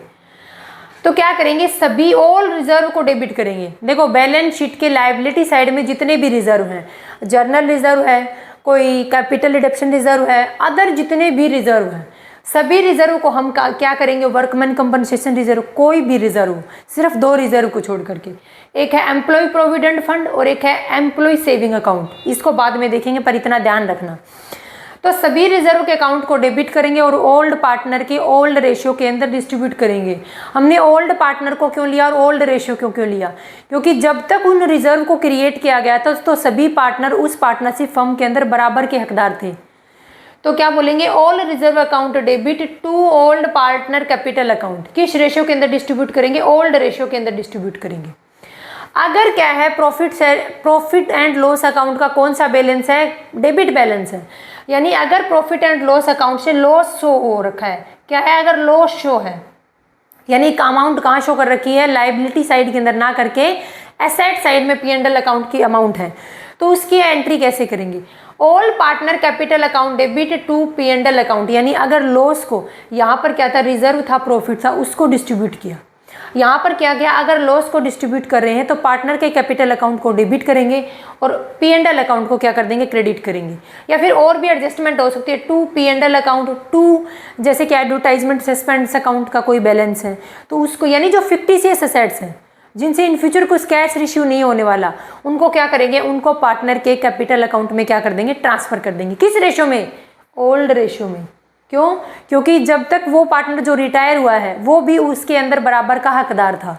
तो क्या करेंगे, सभी ऑल रिजर्व को डेबिट करेंगे। देखो बैलेंस शीट के लायबिलिटी साइड में जितने भी रिजर्व हैं, जर्नल रिजर्व है, कोई कैपिटल रिडक्शन रिजर्व है, अदर जितने भी रिजर्व हैं, सभी रिजर्व को हम क्या करेंगे, वर्कमैन कंपनसेशन रिजर्व, कोई भी रिजर्व, सिर्फ दो रिजर्व को छोड़ करके, एक है एम्प्लॉय प्रोविडेंट फंड और एक है एम्प्लॉय सेविंग अकाउंट, इसको बाद में देखेंगे पर इतना ध्यान रखना। तो सभी रिजर्व के अकाउंट को डेबिट करेंगे और ओल्ड पार्टनर के ओल्ड रेशियो के अंदर डिस्ट्रीब्यूट करेंगे। हमने ओल्ड पार्टनर को क्यों लिया और ओल्ड रेशियो क्यों लिया, क्योंकि जब तक उन रिजर्व को क्रिएट किया गया था तो सभी पार्टनर उस पार्टनरशिप फर्म के अंदर बराबर के हकदार थे। तो क्या बोलेंगे, all reserve account debit to old partner capital account, किस रेशियो के अंदर डिस्ट्रीब्यूट करेंगे, ओल्ड रेशियो के अंदर डिस्ट्रीब्यूट करेंगे। अगर क्या है, प्रॉफिट एंड लॉस अकाउंट का कौन सा बैलेंस है, डेबिट बैलेंस है, यानी अगर प्रॉफिट एंड लॉस अकाउंट से लॉस शो हो रखा है, क्या है, अगर लॉस शो है, यानी अमाउंट कहाँ शो कर रखी है, लाइबिलिटी साइड के अंदर ना करके एसेट साइड में P&L अकाउंट की अमाउंट है, तो उसकी एंट्री कैसे करेंगे, all partner capital account debit to P&L account, यानी अगर लॉस को, यहाँ पर क्या था, रिजर्व था, प्रॉफिट था, उसको डिस्ट्रीब्यूट किया। यहाँ पर क्या गया, अगर लॉस को डिस्ट्रीब्यूट कर रहे हैं तो पार्टनर के कैपिटल अकाउंट को डेबिट करेंगे और P&L अकाउंट को क्या कर देंगे, क्रेडिट करेंगे। या फिर और भी एडजस्टमेंट हो सकती है, टू P&L अकाउंट, टू जैसे कि एडवर्टाइजमेंट सस्पेंस अकाउंट का कोई बैलेंस है तो उसको, यानी जो फिक्टिशियस एसेट्स हैं जिनसे इन फ्यूचर कुछ कैश रिश्यू नहीं होने वाला, उनको क्या करेंगे, उनको पार्टनर के कैपिटल अकाउंट में क्या कर देंगे, ट्रांसफर कर देंगे। किस रेशियो में, ओल्ड रेशियो में। क्यों, क्योंकि जब तक वो पार्टनर जो रिटायर हुआ है वो भी उसके अंदर बराबर का हकदार था।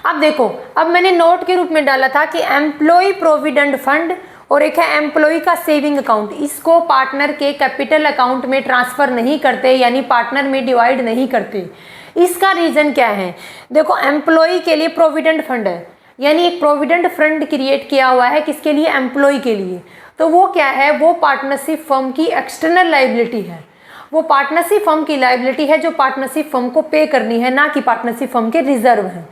अब देखो, अब मैंने नोट के रूप में डाला था कि एम्प्लॉय प्रोविडेंट फंड और एक है एम्प्लॉय का सेविंग अकाउंट, इसको पार्टनर के कैपिटल अकाउंट में ट्रांसफर नहीं करते, यानी पार्टनर में डिवाइड नहीं करते। इसका रीजन क्या है, देखो एम्प्लॉय के लिए प्रोविडेंट फंड है, यानी एक प्रोविडेंट फंड क्रिएट किया हुआ है, किसके लिए, एम्प्लॉय के लिए। तो वो क्या है, वो पार्टनरशिप फर्म की एक्सटर्नल लायबिलिटी है, वो पार्टनरशिप फर्म की लायबिलिटी है जो पार्टनरशिप फर्म को पे करनी है, ना कि पार्टनरशिप फर्म के रिजर्व है।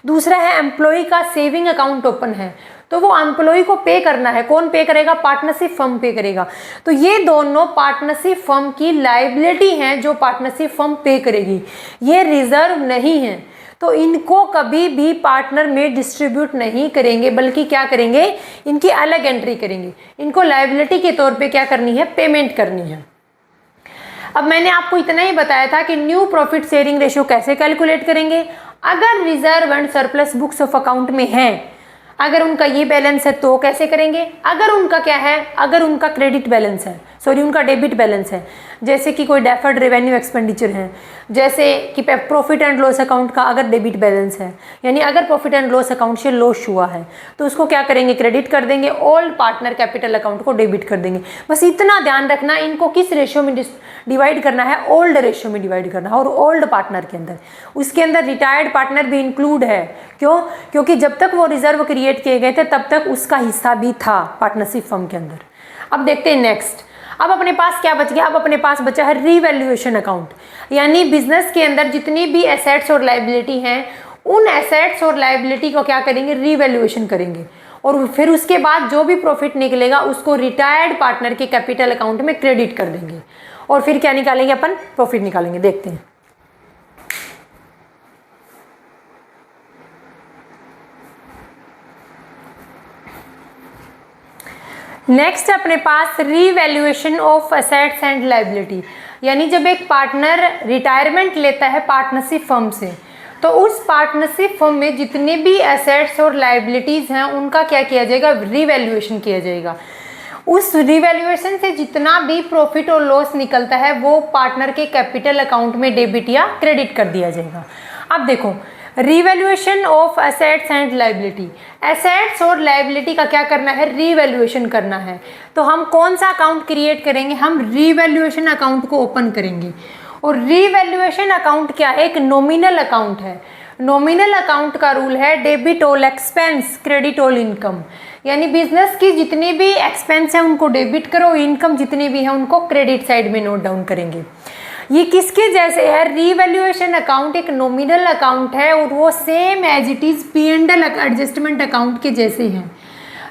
दूसरा है एम्प्लॉय का सेविंग अकाउंट ओपन है, तो वो एम्प्लॉय को पे करना है, कौन पे करेगा, पार्टनरशिप फर्म पे करेगा। तो ये दोनों पार्टनरशिप फर्म की लायबिलिटी हैं जो पार्टनरशिप फर्म पे करेगी, ये रिजर्व नहीं है। तो इनको कभी भी पार्टनर में डिस्ट्रीब्यूट नहीं करेंगे, बल्कि क्या करेंगे, इनकी अलग एंट्री करेंगे, इनको लायबिलिटी के तौर पे क्या करनी है, पेमेंट करनी है। अब मैंने आपको इतना ही बताया था कि न्यू प्रॉफिट शेयरिंग रेशियो कैसे कैलकुलेट करेंगे। अगर reserve and surplus books of account में है, अगर उनका ये बैलेंस है तो कैसे करेंगे, अगर उनका क्या है, अगर उनका क्रेडिट बैलेंस है, सॉरी उनका डेबिट बैलेंस है, जैसे कि कोई डेफर्ड रेवेन्यू एक्सपेंडिचर है, जैसे कि प्रॉफिट एंड लॉस अकाउंट का अगर डेबिट बैलेंस है, यानी अगर प्रॉफिट एंड लॉस अकाउंट से लॉस हुआ है तो उसको क्या करेंगे, क्रेडिट कर देंगे, ओल्ड पार्टनर कैपिटल अकाउंट को डेबिट कर देंगे। बस इतना ध्यान रखना, इनको किस रेशियो में डिवाइड करना है, ओल्ड रेशियो में डिवाइड करना है। और ओल्ड पार्टनर के अंदर, उसके अंदर रिटायर्ड पार्टनर भी इंक्लूड है। क्यों? क्योंकि जब तक वो रिजर्व क्रिएट किए गए थे तब तक उसका हिस्सा भी था पार्टनरशिप फर्म के अंदर। अब देखते हैं नेक्स्ट। अब अपने पास क्या बच गया? अब अपने पास बचा है रीवैल्यूएशन अकाउंट, यानी बिजनेस के अंदर जितनी भी एसेट्स और लायबिलिटी हैं उन एसेट्स और लायबिलिटी को क्या करेंगे, रीवैल्यूएशन करेंगे, और फिर उसके बाद जो भी प्रॉफिट निकलेगा उसको रिटायर्ड पार्टनर के कैपिटल अकाउंट में क्रेडिट कर देंगे, और फिर क्या निकालेंगे अपन, प्रॉफिट निकालेंगे। देखते हैं। नेक्स्ट अपने पास revaluation of assets and liability, यानी जब एक पार्टनर रिटायरमेंट लेता है पार्टनरशिप फर्म से तो उस पार्टनरशिप फर्म में जितने भी एसेट्स और लायबिलिटीज़ हैं उनका क्या किया जाएगा, रीवैल्यूएशन किया जाएगा। उस रीवैल्यूएशन से जितना भी प्रॉफिट और लॉस निकलता है वो पार्टनर के कैपिटल अकाउंट में डेबिट या क्रेडिट कर दिया जाएगा। अब देखो, revaluation of assets and liability, assets और लायबिलिटी का क्या करना है, रीवैल्यूएशन करना है। तो हम कौन सा अकाउंट क्रिएट करेंगे, हम रीवैल्यूएशन अकाउंट को ओपन करेंगे। और रीवैल्यूएशन अकाउंट क्या है, एक नॉमिनल अकाउंट है। नॉमिनल अकाउंट का रूल है debit all expense credit all income, यानी बिजनेस की जितनी भी एक्सपेंस है उनको डेबिट करो, इनकम जितनी भी है उनको क्रेडिट साइड में नोट डाउन करेंगे। ये किसके जैसे है, रीवैल्यूएशन अकाउंट एक नॉमिनल अकाउंट है और वो same as it is P&L adjustment account के जैसे हैं।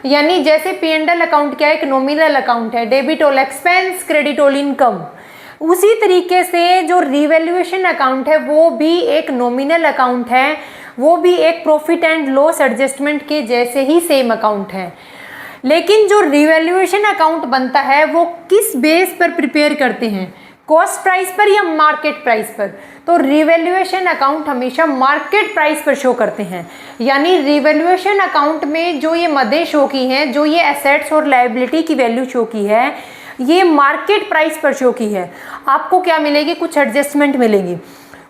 यानी जैसे P&L अकाउंट क्या है, एक नॉमिनल अकाउंट है, debit all expense credit all income, उसी तरीके से जो रीवैल्यूएशन अकाउंट है वो भी एक नॉमिनल अकाउंट है, वो भी एक प्रॉफिट एंड लॉस एडजस्टमेंट के जैसे ही सेम अकाउंट है। लेकिन जो रीवैल्यूएशन अकाउंट बनता है वो किस बेस पर प्रिपेयर करते हैं, कॉस्ट प्राइस पर या मार्केट प्राइस पर? तो रीवैल्यूएशन अकाउंट हमेशा मार्केट प्राइस पर शो करते हैं। यानी रीवैल्यूएशन अकाउंट में जो ये मदें शो की हैं, जो ये एसेट्स और लायबिलिटी की वैल्यू शो की है, ये मार्केट प्राइस पर शो की है। आपको क्या मिलेगी, कुछ एडजस्टमेंट मिलेगी।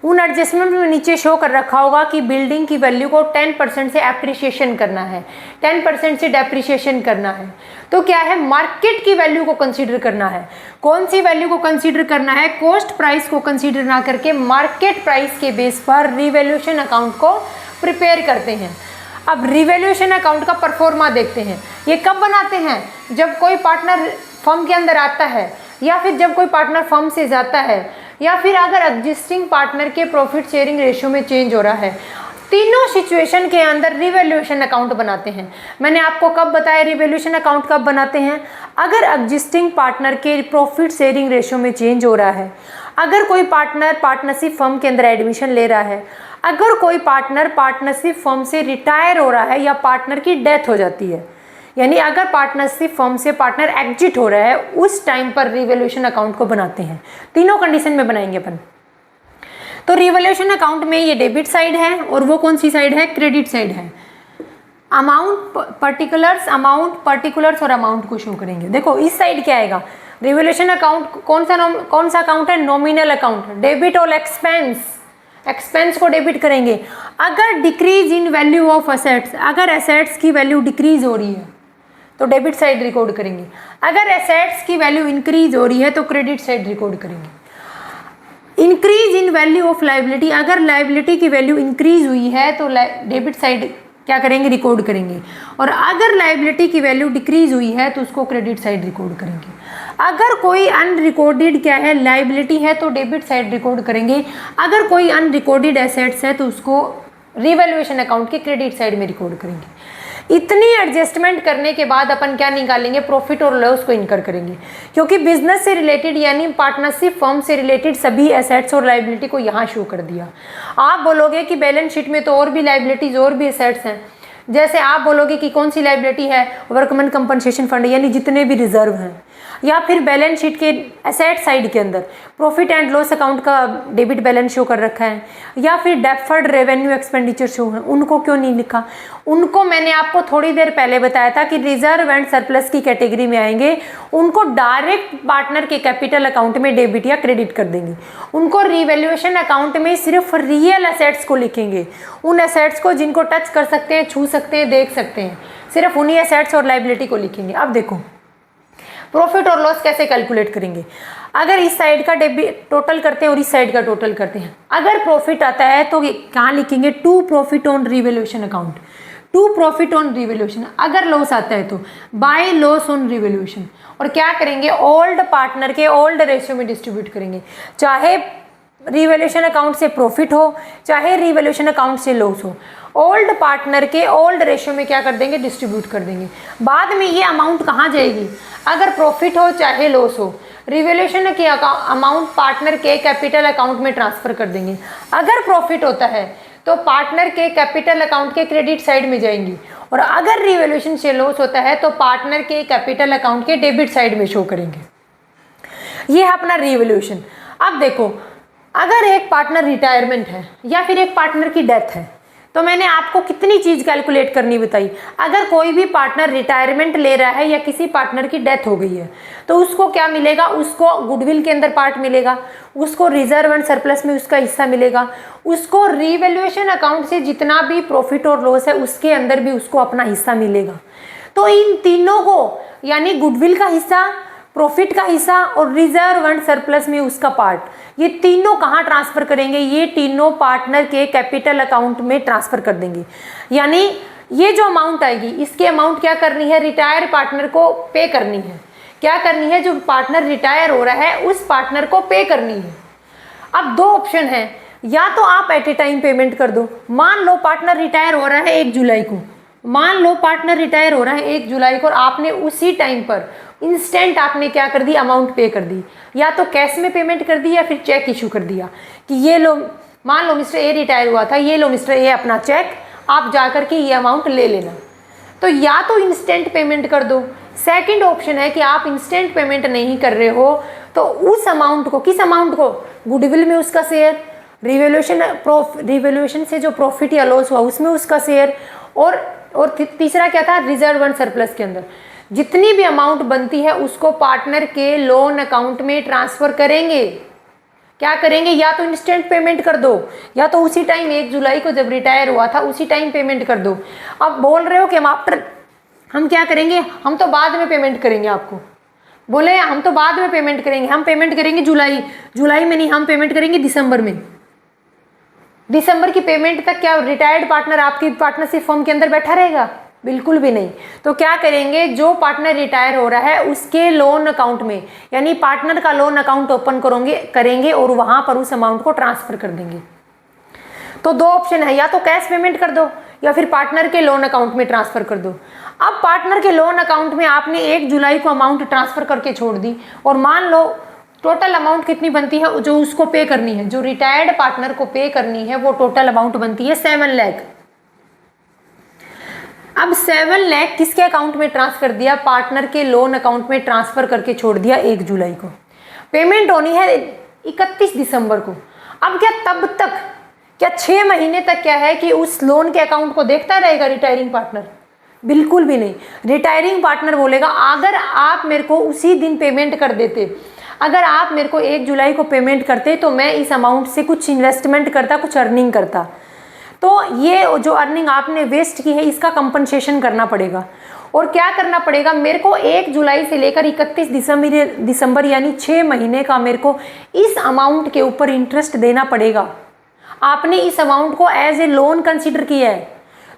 उन एडजस्टमेंट में नीचे शो कर रखा होगा कि बिल्डिंग की वैल्यू को 10% से एप्रिसिएशन करना है, 10% से डेप्रिसिएशन करना है। तो क्या है, मार्केट की वैल्यू को कंसीडर करना है। कौन सी वैल्यू को कंसीडर करना है, कॉस्ट प्राइस को कंसीडर ना करके मार्केट प्राइस के बेस पर रीवैल्यूएशन अकाउंट को प्रिपेयर करते हैं। अब रीवैल्यूएशन अकाउंट का परफॉर्मा देखते हैं। ये कब बनाते हैं, जब कोई पार्टनर फर्म के अंदर आता है, या फिर जब कोई पार्टनर फर्म से जाता है, या फिर अगर एग्जिस्टिंग पार्टनर के प्रॉफिट शेयरिंग रेशियो में चेंज हो रहा है। तीनों सिचुएशन के अंदर रीवैल्यूएशन अकाउंट बनाते हैं। मैंने आपको कब बताया रीवैल्यूएशन अकाउंट कब बनाते हैं, अगर एग्जिस्टिंग पार्टनर के प्रॉफिट शेयरिंग रेशियो में चेंज हो रहा है, अगर कोई पार्टनर पार्टनरशिप फर्म के अंदर एडमिशन ले रहा है, अगर कोई पार्टनर पार्टनरशिप फर्म से रिटायर हो रहा है या पार्टनर की डेथ हो जाती है, यानी अगर पार्टनरशिप फर्म से पार्टनर एग्जिट हो रहा है, उस टाइम पर रीवैल्यूएशन अकाउंट को बनाते हैं। तीनों कंडीशन में बनाएंगे अपन। तो रीवैल्यूएशन अकाउंट में ये डेबिट साइड है और वो कौन सी साइड है, क्रेडिट साइड है। अमाउंट पर्टिकुलर्स और अमाउंट को शो करेंगे। देखो इस साइड क्या आएगा, रिवैल्यूएशन अकाउंट कौन सा अकाउंट है, nominal account, debit all expense को डेबिट करेंगे। अगर decrease in value of assets, अगर एसेट्स की वैल्यू डिक्रीज हो रही है तो डेबिट साइड रिकॉर्ड करेंगे, अगर एसेट्स की वैल्यू इंक्रीज हो रही है तो क्रेडिट साइड रिकॉर्ड करेंगे। Increase in value of liability, अगर लायबिलिटी की वैल्यू इंक्रीज हुई है तो डेबिट साइड क्या करेंगे, रिकॉर्ड करेंगे। और अगर लायबिलिटी की वैल्यू डिक्रीज हुई है तो उसको क्रेडिट साइड रिकॉर्ड करेंगे। अगर कोई अनरिकॉर्डेड क्या है, लायबिलिटी है तो डेबिट साइड रिकॉर्ड करेंगे। अगर कोई अनरिकॉर्डेड एसेट्स है तो उसको रिवैल्यूएशन अकाउंट के क्रेडिट साइड में रिकॉर्ड करेंगे। इतनी एडजस्टमेंट करने के बाद अपन क्या निकालेंगे, प्रॉफिट और लॉस को इनकर करेंगे, क्योंकि बिजनेस से रिलेटेड यानी पार्टनरशिप फर्म से रिलेटेड सभी एसेट्स और लायबिलिटी को यहाँ शो कर दिया। आप बोलोगे कि बैलेंस शीट में तो और भी लायबिलिटीज और भी एसेट्स हैं, जैसे आप बोलोगे कि कौन सी लायबिलिटी है, वर्कमैन कंपनसेशन फंड, यानी जितने भी रिजर्व हैं, या फिर बैलेंस शीट के एसेट साइड के अंदर प्रॉफिट एंड लॉस अकाउंट का डेबिट बैलेंस शो कर रखा है, या फिर डेफर्ड रेवेन्यू एक्सपेंडिचर शो है, उनको क्यों नहीं लिखा? उनको मैंने आपको थोड़ी देर पहले बताया था कि रिजर्व एंड सरप्लस की कैटेगरी में आएंगे, उनको डायरेक्ट पार्टनर के कैपिटल अकाउंट में डेबिट या क्रेडिट कर देंगे। उनको रिवैल्यूएशन अकाउंट में सिर्फ रियल एसेट्स को लिखेंगे, उन एसेट्स को जिनको टच कर सकते हैं, छू सकते हैं, देख सकते हैं, सिर्फ उन्हीं एसेट्स और लायबिलिटी को लिखेंगे। अब देखो प्रॉफिट और लॉस कैसे कैलकुलेट करेंगे। अगर इस साइड का डेबिट टोटल करते हैं और इस साइड का टोटल करते हैं, अगर प्रॉफिट आता है तो कहाँ लिखेंगे? To profit on revaluation account, to profit on revaluation. अगर लॉस आता है तो बाय लॉस ऑन रिवैल्यूएशन। और क्या करेंगे? ओल्ड पार्टनर के ओल्ड रेशियो में डिस्ट्रीब्यूट करेंगे, चाहे रिवैल्यूएशन अकाउंट से प्रॉफिट हो चाहे रिवैल्यूएशन अकाउंट से लॉस हो, ओल्ड पार्टनर के ओल्ड रेशियो में क्या कर देंगे? डिस्ट्रीब्यूट कर देंगे। बाद में ये अमाउंट कहाँ जाएगी? अगर प्रॉफिट हो चाहे लॉस हो, रिवैल्यूएशन की अमाउंट पार्टनर के कैपिटल अकाउंट में ट्रांसफर कर देंगे। अगर प्रॉफिट होता है तो पार्टनर के कैपिटल अकाउंट के क्रेडिट साइड में जाएंगी, और अगर रिवैल्यूएशन से लॉस होता है तो पार्टनर के कैपिटल अकाउंट के डेबिट साइड में शो करेंगे। ये है अपना रिवैल्यूएशन। अब देखो, अगर एक पार्टनर रिटायरमेंट है या फिर एक पार्टनर की डेथ है, तो मैंने आपको कितनी चीज़ कैलकुलेट करनी बताई। अगर कोई भी पार्टनर रिटायरमेंट ले रहा है या किसी पार्टनर की डेथ हो गई है, तो उसको क्या मिलेगा? उसको गुडविल के अंदर पार्ट मिलेगा, उसको रिजर्व एंड सरप्लस में उसका हिस्सा मिलेगा, उसको रिवैल्यूएशन अकाउंट से जितना भी प्रॉफिट और लॉस है उसके अंदर भी उसको अपना हिस्सा मिलेगा। तो इन तीनों को, यानी गुडविल का हिस्सा, प्रॉफिट का हिस्सा और रिजर्व एंड सरप्लस में उसका पार्ट, ये तीनों कहाँ ट्रांसफर करेंगे? ये तीनों पार्टनर के कैपिटल अकाउंट में ट्रांसफर कर देंगे। यानी ये जो अमाउंट आएगी, इसकी अमाउंट क्या करनी है? रिटायर पार्टनर को पे करनी है। क्या करनी है? जो पार्टनर रिटायर हो रहा है उस पार्टनर को पे करनी है। अब दो ऑप्शन है, या तो आप एट ए टाइम पेमेंट कर दो। मान लो पार्टनर रिटायर हो रहा है 1 जुलाई को, मान लो पार्टनर रिटायर हो रहा है 1 जुलाई को, और आपने उसी टाइम पर इंस्टेंट आपने क्या कर दी? अमाउंट पे कर दी। या तो कैश में पेमेंट कर दी या फिर चेक इशू कर दिया कि ये लो, मान लो मिस्टर ए रिटायर हुआ था, ये लो मिस्टर ए अपना चेक, आप जाकर के ये अमाउंट ले लेना। तो या तो इंस्टेंट पेमेंट कर दो। सेकंड ऑप्शन है कि आप इंस्टेंट पेमेंट नहीं कर रहे हो तो उस अमाउंट को, किस अमाउंट को? गुडविल में उसका शेयर, रिवैल्यूएशन से जो प्रॉफिट या लॉस हुआ उसमें उसका शेयर, और तीसरा क्या था? रिजर्व एंड सरप्लस के अंदर जितनी भी अमाउंट बनती है उसको पार्टनर के लोन अकाउंट में ट्रांसफर करेंगे। क्या करेंगे? या तो इंस्टेंट पेमेंट कर दो, या तो उसी टाइम 1 जुलाई को जब रिटायर हुआ था उसी टाइम पेमेंट कर दो। अब बोल रहे हो कि हम क्या करेंगे? हम तो बाद में पेमेंट करेंगे। आपको बोले हम तो बाद में पेमेंट करेंगे, हम पेमेंट करेंगे जुलाई में नहीं, हम पेमेंट करेंगे दिसंबर में। दिसंबर की पेमेंट तक क्या रिटायर्ड पार्टनर आपकी पार्टनरशिप फर्म के अंदर बैठा रहेगा? बिल्कुल भी नहीं। तो क्या करेंगे? जो पार्टनर रिटायर हो रहा है उसके लोन अकाउंट में, यानी पार्टनर का लोन अकाउंट ओपन करेंगे और वहां पर उस अमाउंट को ट्रांसफर कर देंगे। तो दो ऑप्शन है, या तो कैश पेमेंट कर दो या फिर पार्टनर के लोन अकाउंट में ट्रांसफर कर दो। अब पार्टनर के लोन अकाउंट में आपने 1 जुलाई को अमाउंट ट्रांसफर करके छोड़ दी, और मान लो टोटल अमाउंट कितनी बनती है जो उसको पे करनी है, जो रिटायर्ड पार्टनर को पे करनी है, वो टोटल अमाउंट बनती है 7 लाख। अब 7 लाख किसके अकाउंट में ट्रांसफर कर दिया? पार्टनर के लोन अकाउंट में ट्रांसफर करके छोड़ दिया 1 जुलाई को। पेमेंट होनी है 31 दिसंबर को। अब क्या तब तक, क्या 6 महीने तक क्या है कि उस लोन के अकाउंट को देखता रहेगा रिटायरिंग पार्टनर? बिल्कुल भी नहीं। रिटायरिंग पार्टनर बोलेगा अगर आप मेरे को उसी दिन पेमेंट कर देते, अगर आप मेरे को 1 जुलाई को पेमेंट करते तो मैं इस अमाउंट से कुछ इन्वेस्टमेंट करता, कुछ अर्निंग करता, तो ये जो अर्निंग आपने वेस्ट की है इसका कंपनसेशन करना पड़ेगा। और क्या करना पड़ेगा? मेरे को 1 जुलाई से लेकर 31 दिसंबर यानी 6 महीने का मेरे को इस अमाउंट के ऊपर इंटरेस्ट देना पड़ेगा। आपने इस अमाउंट को एज ए लोन कंसिडर किया है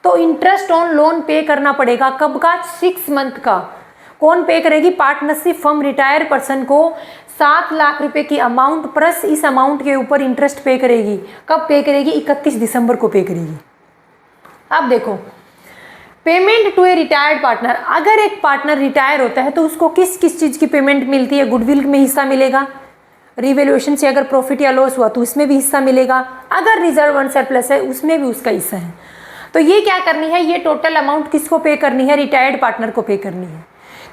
तो इंटरेस्ट ऑन लोन पे करना पड़ेगा। कब का? 6 मंथ का। कौन पे करेगी? पार्टनरशिप फर्म रिटायर पर्सन को 7 लाख रुपए की अमाउंट प्लस इस अमाउंट के ऊपर इंटरेस्ट पे करेगी। कब पे करेगी? 31 दिसंबर को पे करेगी। अब देखो, payment to a retired partner, अगर एक पार्टनर रिटायर होता है तो उसको किस किस चीज़ की पेमेंट मिलती है? गुडविल में हिस्सा मिलेगा, रिवैल्यूएशन से अगर प्रॉफिट या लॉस हुआ तो उसमें भी हिस्सा मिलेगा, अगर रिजर्व एंड सरप्लस है उसमें भी उसका हिस्सा है। तो ये क्या करनी है? ये टोटल अमाउंट किसको पे करनी है? रिटायर्ड पार्टनर को पे करनी है।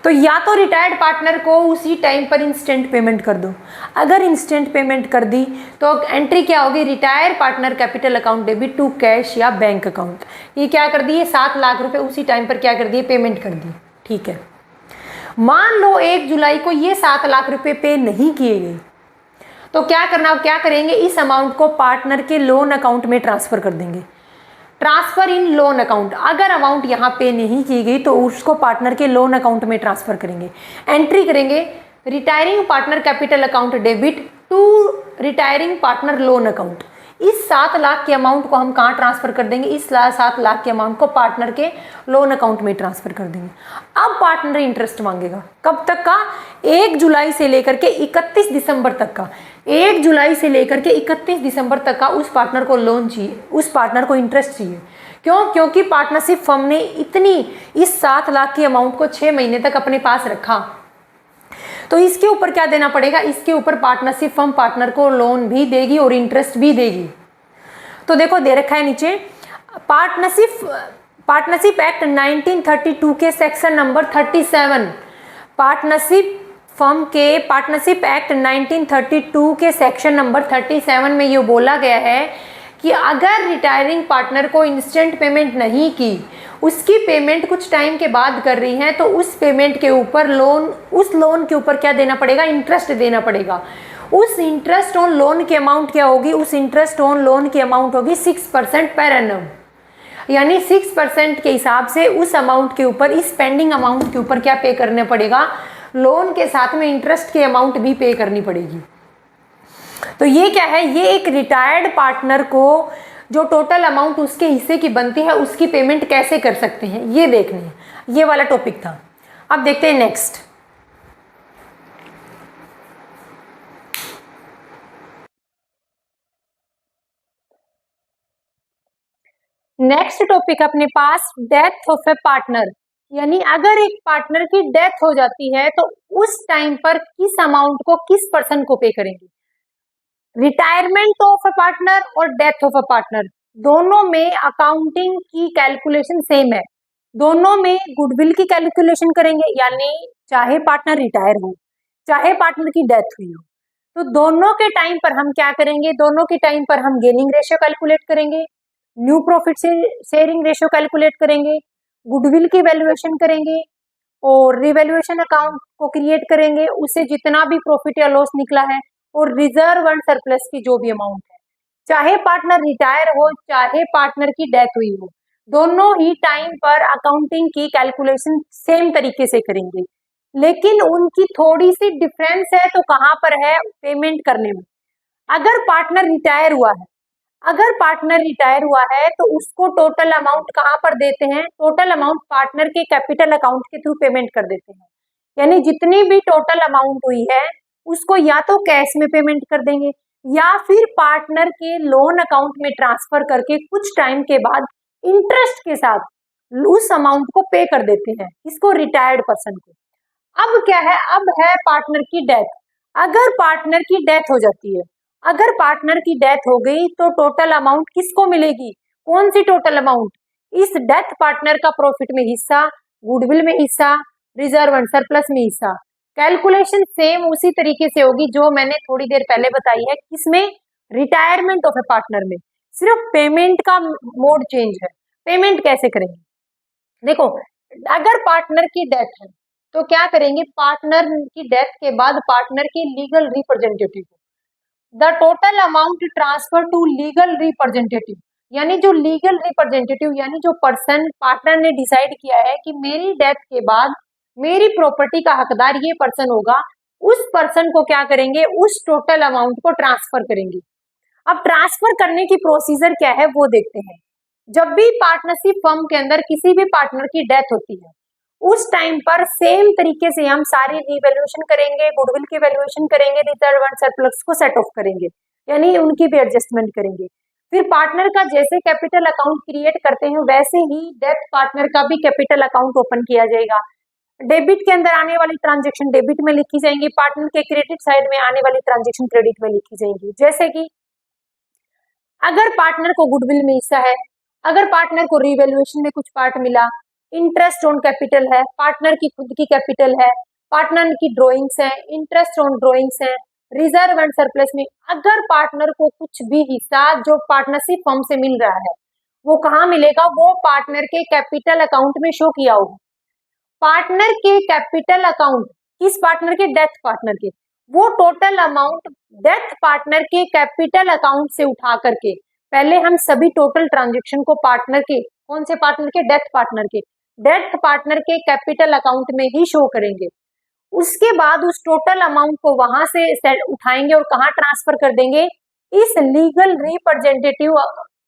तो या तो रिटायर्ड पार्टनर को उसी टाइम पर इंस्टेंट पेमेंट कर दो। अगर इंस्टेंट पेमेंट कर दी तो एंट्री क्या होगी, retired partner capital account debit to cash या बैंक अकाउंट। ये क्या कर दिए, 7 लाख रुपए उसी टाइम पर क्या कर दिए, पेमेंट कर दी। ठीक है, मान लो 1 जुलाई को ये 7 लाख रुपए पे नहीं किए गए, तो क्या करना, क्या करेंगे, इस अमाउंट को पार्टनर के लोन अकाउंट में ट्रांसफर कर देंगे। ट्रांसफर इन लोन अकाउंट, अगर अमाउंट यहाँ पे नहीं की गई तो उसको पार्टनर के लोन अकाउंट में ट्रांसफर करेंगे। एंट्री करेंगे retiring partner capital account debit to retiring partner loan account. इस 7 लाख के अमाउंट को हम कहाँ ट्रांसफर कर देंगे, इस 7 लाख के अमाउंट को पार्टनर के लोन अकाउंट में ट्रांसफर कर देंगे। अब पार्टनर इंटरेस्ट मांगेगा, कब तक का, 1 जुलाई से लेकर के 31 दिसंबर तक का। 1 जुलाई से लेकर के 31 दिसंबर तक का उस पार्टनर को लोन चाहिए, उस पार्टनर को इंटरेस्ट चाहिए। क्यों, क्योंकि पार्टनरशिप फर्म ने इस 7 लाख की अमाउंट को 6 महीने तक अपने पास रखा, तो इसके ऊपर क्या देना पड़ेगा, इसके ऊपर पार्टनरशिप फर्म पार्टनर को लोन भी देगी और इंटरेस्ट भी देगी। तो देखो दे रखा है नीचे, पार्टनरशिप एक्ट 1932 के सेक्शन नंबर 37, पार्टनरशिप फर्म के पार्टनरशिप एक्ट 1932 के सेक्शन नंबर 37 में ये बोला गया है कि अगर रिटायरिंग पार्टनर को इंस्टेंट पेमेंट नहीं की, उसकी पेमेंट कुछ टाइम के बाद कर रही है, तो उस पेमेंट के ऊपर उस लोन के ऊपर क्या देना पड़ेगा, इंटरेस्ट देना पड़ेगा। उस इंटरेस्ट ऑन लोन की अमाउंट क्या होगी, उस इंटरेस्ट ऑन लोन की अमाउंट होगी 6% पर एनम, यानी 6% के हिसाब से उस अमाउंट के ऊपर, इस पेंडिंग अमाउंट के ऊपर क्या पे करना पड़ेगा, लोन के साथ में इंटरेस्ट की अमाउंट भी पे करनी पड़ेगी। तो ये क्या है, ये एक रिटायर्ड पार्टनर को जो टोटल अमाउंट उसके हिस्से की बनती है उसकी पेमेंट कैसे कर सकते हैं, ये देखने हैं। ये वाला टॉपिक था। अब देखते हैं नेक्स्ट। नेक्स्ट टॉपिक अपने पास डेथ ऑफ ए पार्टनर, यानी अगर एक पार्टनर की डेथ हो जाती है तो उस टाइम पर किस अमाउंट को किस पर्सन को पे करेंगे। रिटायरमेंट ऑफ अ पार्टनर और डेथ ऑफ अ पार्टनर दोनों में अकाउंटिंग की कैलकुलेशन सेम है। दोनों में गुडविल की कैलकुलेशन करेंगे, यानी चाहे पार्टनर रिटायर हो चाहे पार्टनर की डेथ हुई हो, तो दोनों के टाइम पर हम क्या करेंगे, दोनों के टाइम पर हम गेनिंग रेशियो कैलकुलेट करेंगे, new profit sharing ratio calculate करेंगे, गुडविल की वैल्यूएशन करेंगे और रिवैल्यूएशन अकाउंट को क्रिएट करेंगे, उससे जितना भी प्रॉफिट या लॉस निकला है और रिजर्व एंड सरप्लस की जो भी अमाउंट है, चाहे पार्टनर रिटायर हो चाहे पार्टनर की डेथ हुई हो, दोनों ही टाइम पर अकाउंटिंग की कैलकुलेशन सेम तरीके से करेंगे। लेकिन उनकी थोड़ी सी डिफरेंस है, तो कहाँ पर है, पेमेंट करने में। अगर पार्टनर रिटायर हुआ है, अगर पार्टनर रिटायर हुआ है तो उसको टोटल अमाउंट कहाँ पर देते हैं, टोटल अमाउंट पार्टनर के कैपिटल अकाउंट के थ्रू पेमेंट कर देते हैं। यानी जितनी भी टोटल अमाउंट हुई है उसको या तो कैश में पेमेंट कर देंगे या फिर पार्टनर के लोन अकाउंट में ट्रांसफर करके कुछ टाइम के बाद इंटरेस्ट के साथ उस अमाउंट को पे कर देते हैं, इसको रिटायर्ड पर्सन को। अब क्या है, अब है पार्टनर की डेथ। अगर पार्टनर की डेथ हो जाती है, अगर पार्टनर की डेथ हो गई तो टोटल अमाउंट किसको मिलेगी, कौन सी टोटल अमाउंट, इस डेथ पार्टनर का प्रॉफिट में हिस्सा, गुडविल में हिस्सा, रिजर्व एंड सरप्लस में हिस्सा। कैलकुलेशन सेम उसी तरीके से होगी जो मैंने थोड़ी देर पहले बताई है, किसमें, रिटायरमेंट ऑफ ए पार्टनर में। सिर्फ पेमेंट का मोड चेंज है। पेमेंट कैसे करेंगे, देखो अगर पार्टनर की डेथ है तो क्या करेंगे, पार्टनर की डेथ के बाद पार्टनर के लीगल रिप्रेजेंटेटिव को the total amount transfer to legal representative, यानी जो लीगल रिप्रेजेंटेटिव यानी जो पर्सन पार्टनर ने डिसाइड किया है कि मेरी डेथ के बाद मेरी प्रॉपर्टी का हकदार ये पर्सन होगा, उस पर्सन को क्या करेंगे, उस टोटल अमाउंट को ट्रांसफर करेंगे। अब ट्रांसफर करने की प्रोसीजर क्या है वो देखते हैं। जब भी पार्टनरशिप फर्म के अंदर किसी भी पार्टनर की डेथ होती है उस टाइम पर सेम तरीके से हम सारी रिवैल्यूएशन करेंगे, गुडविल की वैल्यूएशन करेंगे, रिजर्व एंड सरप्लस को सेट ऑफ करेंगे, यानी उनकी भी एडजस्टमेंट करेंगे। फिर पार्टनर का जैसे कैपिटल अकाउंट क्रिएट करते हैं वैसे ही डेथ पार्टनर का भी कैपिटल अकाउंट ओपन किया जाएगा। डेबिट के अंदर आने वाली ट्रांजेक्शन डेबिट में लिखी जाएंगी, पार्टनर के क्रेडिट साइड में आने वाली ट्रांजेक्शन क्रेडिट में लिखी जाएंगी। जैसे कि अगर पार्टनर को गुडविल में हिस्सा है, अगर पार्टनर को रिवैल्यूएशन में कुछ पार्ट मिला, इंटरेस्ट ऑन कैपिटल है, पार्टनर की खुद की कैपिटल है, पार्टनर की ड्रॉइंग्स है, इंटरेस्ट ऑन ड्रॉइंग्स है, रिजर्व एंड सरप्लस में अगर पार्टनर को कुछ भी हिस्सा जो पार्टनरशिप फर्म से मिल रहा है वो कहाँ मिलेगा, वो पार्टनर के कैपिटल अकाउंट में शो किया होगा। पार्टनर के कैपिटल अकाउंट, किस पार्टनर के, डेथ पार्टनर के, वो टोटल अमाउंट डेथ पार्टनर के कैपिटल अकाउंट से उठा करके पहले हम सभी टोटल ट्रांजेक्शन को पार्टनर के, कौन से पार्टनर के, डेथ पार्टनर के कैपिटल अकाउंट में ही शो करेंगे। उसके बाद उस टोटल अमाउंट को वहां से उठाएंगे और कहाँ ट्रांसफर कर देंगे, इस लीगल रिप्रेजेंटेटिव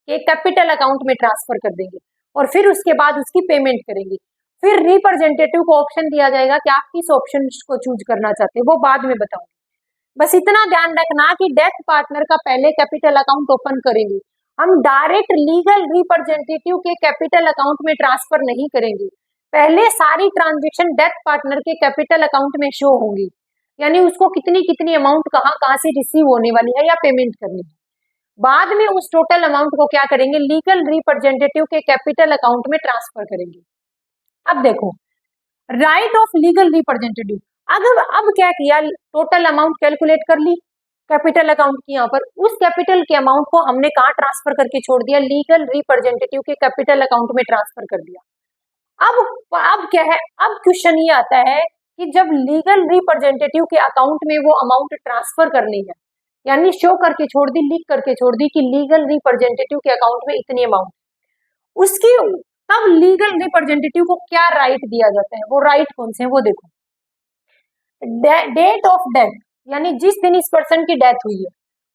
के कैपिटल अकाउंट में ट्रांसफर कर देंगे और फिर उसके बाद उसकी पेमेंट करेंगे। फिर रिप्रेजेंटेटिव को ऑप्शन दिया जाएगा कि आप किस ऑप्शन को चूज करना चाहते हैं, वो बाद में बताऊंगी। बस इतना ध्यान रखना कि डेथ पार्टनर का पहले कैपिटल अकाउंट ओपन करेंगे, हम डायरेक्ट लीगल रिप्रेजेंटेटिव के कैपिटल अकाउंट में ट्रांसफर नहीं करेंगे, पहले सारी ट्रांजेक्शन डेथ पार्टनर के कैपिटल अकाउंट में शो होंगी, यानी उसको कितनी कितनी अमाउंट कहाँ से रिसीव होने वाली है या पेमेंट करनी है। बाद में उस टोटल अमाउंट को क्या करेंगे, लीगल रिप्रेजेंटेटिव के कैपिटल अकाउंट में ट्रांसफर करेंगे। अब देखो, राइट ऑफ लीगल रिप्रेजेंटेटिव, अब क्या किया, टोटल अमाउंट कैलकुलेट कर ली कैपिटल अकाउंट की, यहाँ पर उस कैपिटल के अमाउंट को हमने कहाँ ट्रांसफर करके छोड़ दिया, लीगल रिप्रेजेंटेटिव के कैपिटल अकाउंट में ट्रांसफर कर दिया। अब क्या है, अब क्वेश्चन ये आता है कि जब लीगल रिप्रेजेंटेटिव के अकाउंट में वो अमाउंट ट्रांसफर करनी है, यानी शो करके छोड़ दी, लिख करके छोड़ दी कि लीगल रिप्रेजेंटेटिव के अकाउंट में इतनी अमाउंट, उसकी तब लीगल रिप्रेजेंटेटिव को क्या राइट दिया जाता है, वो राइट कौन से हैं वो देखो। डेट ऑफ डेथ, यानी जिस दिन इस पर्सन की डेथ हुई है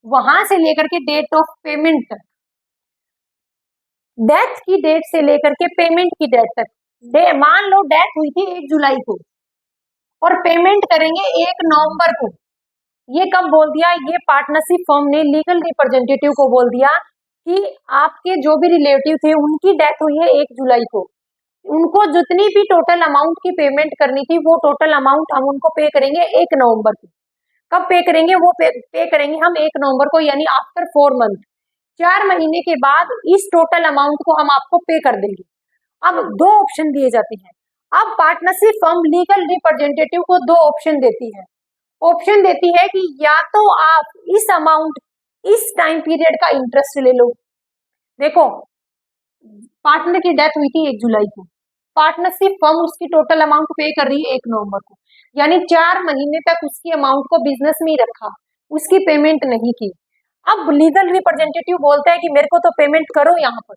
वहां से लेकर के डेट ऑफ पेमेंट तक, डेथ की डेट से लेकर के पेमेंट की डेट तक। मान लो डेथ हुई थी 1 जुलाई को और पेमेंट करेंगे 1 नवंबर को, ये कब बोल दिया, ये पार्टनरशिप फर्म ने लीगल रिप्रेजेंटेटिव को बोल दिया कि आपके जो भी रिलेटिव थे उनकी डेथ हुई है 1 जुलाई को, उनको जितनी भी टोटल अमाउंट की पेमेंट करनी थी वो टोटल अमाउंट हम उनको पे करेंगे 1 नवंबर को। कब पे करेंगे, वो पे करेंगे हम 1 नवंबर को, यानी आफ्टर 4 मंथ, 4 महीने के बाद इस टोटल अमाउंट को हम आपको पे कर देंगे। अब 2 ऑप्शन दिए जाते हैं। अब पार्टनरशिप फर्म लीगल रिप्रेजेंटेटिव को 2 ऑप्शन देती है। ऑप्शन देती है कि या तो आप इस अमाउंट, इस टाइम पीरियड का इंटरेस्ट ले लो। देखो, पार्टनर की डेथ हुई थी 1 जुलाई को, पार्टनरशिप फर्म उसकी टोटल अमाउंट पे कर रही है 1 नवंबर को, यानी 4 महीने तक उसकी अमाउंट को बिजनेस में ही रखा, उसकी पेमेंट नहीं की। अब लीगल रिप्रेजेंटेटिव बोलता है कि मेरे को तो पेमेंट करो यहाँ पर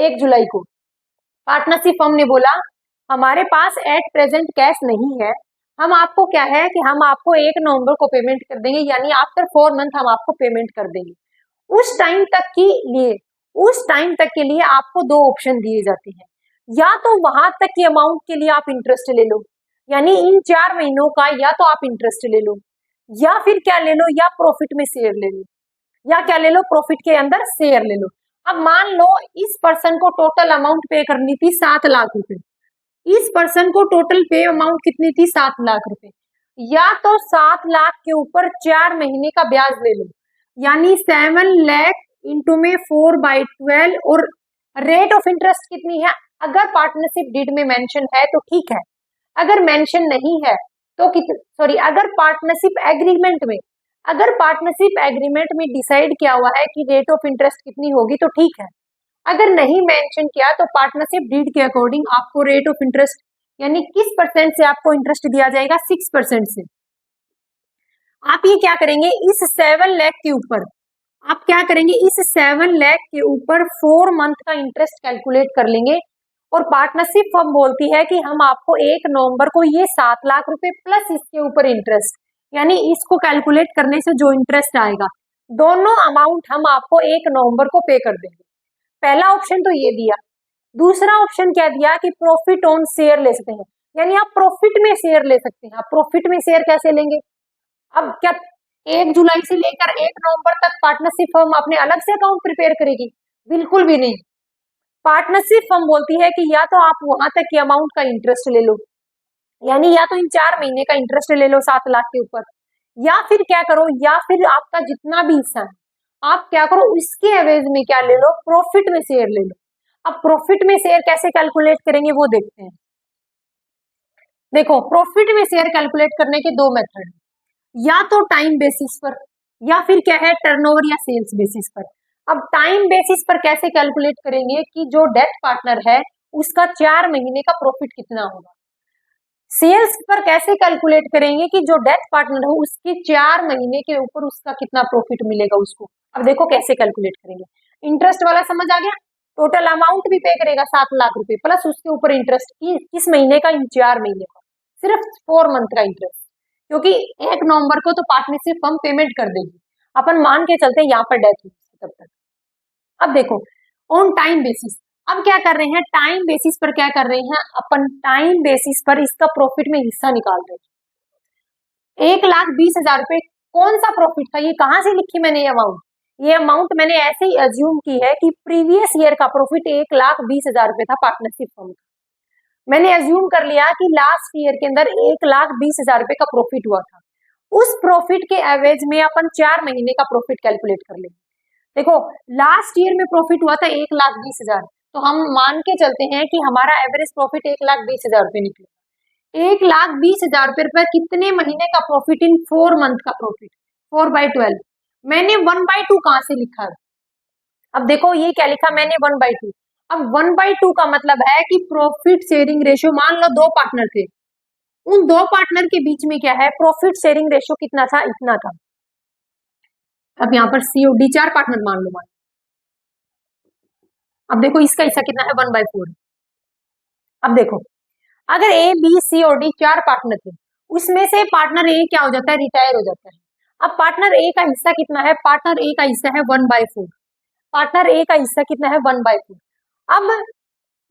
1 जुलाई को। पार्टनरशिप फर्म ने बोला हमारे पास एट प्रेजेंट कैश नहीं है, हम आपको क्या है कि हम आपको 1 नवंबर को पेमेंट कर देंगे, यानी आफ्टर 4 मंथ हम आपको पेमेंट कर देंगे। उस टाइम तक के लिए आपको 2 ऑप्शन दिए जाते हैं, या तो वहां तक की अमाउंट के लिए आप इंटरेस्ट ले लो, यानी इन 4 महीनों का या तो आप इंटरेस्ट ले लो, या फिर क्या ले लो, या प्रॉफिट में शेयर ले लो, या क्या ले लो, प्रॉफिट के अंदर शेयर ले लो। अब मान लो इस पर्सन को टोटल अमाउंट पे करनी थी 7 लाख रुपए, इस पर्सन को टोटल पे अमाउंट कितनी थी, 7 लाख रुपए, या तो 7 लाख के ऊपर 4 महीने का ब्याज ले लो, यानी 7 लाख इंटू में 4/12, और रेट ऑफ इंटरेस्ट कितनी है, अगर पार्टनरशिप डीड में मेंशन है तो ठीक है, अगर मेंशन नहीं है तो अगर पार्टनरशिप एग्रीमेंट में डिसाइड किया हुआ है कि रेट ऑफ इंटरेस्ट कितनी होगी तो ठीक है, अगर नहीं मेंशन किया तो पार्टनरशिप डीड के अकॉर्डिंग आपको रेट ऑफ इंटरेस्ट, यानी किस परसेंट से आपको इंटरेस्ट दिया जाएगा, 6% से। आप ये क्या करेंगे, इस 7 लाख के ऊपर आप क्या करेंगे, इस 7 लाख के ऊपर 4 मंथ का इंटरेस्ट कैलकुलेट कर लेंगे, और पार्टनरशिप फर्म बोलती है कि हम आपको 1 नवंबर को ये 7 लाख रुपए प्लस इसके ऊपर इंटरेस्ट, यानी इसको कैलकुलेट करने से जो इंटरेस्ट आएगा, दोनों अमाउंट हम आपको 1 नवंबर को पे कर देंगे। पहला ऑप्शन तो ये दिया। दूसरा ऑप्शन क्या दिया कि प्रॉफिट ऑन शेयर ले सकते हैं, यानी आप प्रॉफिट में शेयर ले सकते हैं। आप प्रॉफिट में शेयर कैसे लेंगे, अब क्या 1 जुलाई से लेकर 1 नवंबर तक पार्टनरशिप फर्म अपने अलग से अकाउंट प्रिपेयर करेगी, बिल्कुल भी नहीं। पार्टनरशिप फर्म बोलती है कि या तो आप वहां तक की अमाउंट का इंटरेस्ट ले लो, यानी या तो इन 4 महीने का इंटरेस्ट ले लो 7 लाख के ऊपर, या फिर क्या करो, या फिर आपका जितना भी हिस्सा है आप क्या करो इसके एवज में क्या ले लो, प्रॉफिट में शेयर ले लो। अब प्रॉफिट में शेयर कैसे कैलकुलेट करेंगे वो देखते हैं। देखो, प्रॉफिट में शेयर कैलकुलेट करने के दो मेथड हैं, या तो टाइम बेसिस पर या फिर क्या है टर्नओवर या सेल्स बेसिस पर। अब टाइम बेसिस पर कैसे कैलकुलेट करेंगे कि जो डेट पार्टनर है उसका 4 महीने का प्रॉफिट कितना होगा। सेल्स पर कैसे कैलकुलेट करेंगे कि जो डेट पार्टनर है उसके 4 महीने के ऊपर उसका कितना प्रॉफिट मिलेगा उसको। अब देखो कैसे कैलकुलेट करेंगे। इंटरेस्ट वाला समझ आ गया। टोटल अमाउंट भी पे करेगा 7 लाख रुपए प्लस उसके ऊपर इंटरेस्ट की किस महीने का, इन 4 महीने का, सिर्फ 4 मंथ का इंटरेस्ट, क्योंकि 1 नवंबर को तो पार्टनरशिप फर्म पेमेंट कर देगी। अपन मान के चलते हैं यहाँ पर डेथ हुई तब तक। अब देखो ऑन टाइम बेसिस, अब क्या कर रहे हैं टाइम बेसिस पर, क्या कर रहे हैं अपन टाइम बेसिस पर इसका प्रॉफिट में हिस्सा निकाल रहे हैं। 1,20,000 रुपए कौन सा प्रॉफिट था, ये कहां से लिखी मैंने ये अमाउंट मैंने ऐसे ही अज्यूम की है कि प्रीवियस ईयर का प्रॉफिट 1,20,000 रुपए था पार्टनरशिप फर्म का। मैंने अज्यूम कर लिया कि लास्ट ईयर के अंदर 1,20,000 रुपए का प्रॉफिट हुआ था। उस प्रॉफिट के एवरेज में अपन 4 महीने का प्रॉफिट कैलकुलेट कर लेंगे। देखो लास्ट ईयर में प्रॉफिट हुआ था 1,20,000, तो हम मान के चलते हैं कि हमारा एवरेज प्रॉफिट 1,20,000 रुपए निकलेगा। 1,20,000 रुपए कितने महीने का प्रॉफिट, इन 4 मंथ का प्रॉफिट, 4/12। मैंने 1/2 कहां से लिखा है, अब देखो ये क्या लिखा मैंने 1/2। अब 1/2 का मतलब है कि प्रॉफिट शेयरिंग रेशियो, मान लो 2 पार्टनर थे, उन 2 पार्टनर के बीच में क्या है प्रॉफिट शेयरिंग रेशियो कितना था, इतना था। अब यहाँ पर सीओडी 4 पार्टनर मान लो। अब देखो इसका हिस्सा कितना है 1/4। अब देखो अगर ए बी सी और डी 4 पार्टनर थे, उसमें से पार्टनर ए क्या हो जाता है, रिटायर हो जाता है। अब पार्टनर ए का हिस्सा कितना है, पार्टनर ए का हिस्सा है 1/4। पार्टनर ए का हिस्सा कितना है 1/4। अब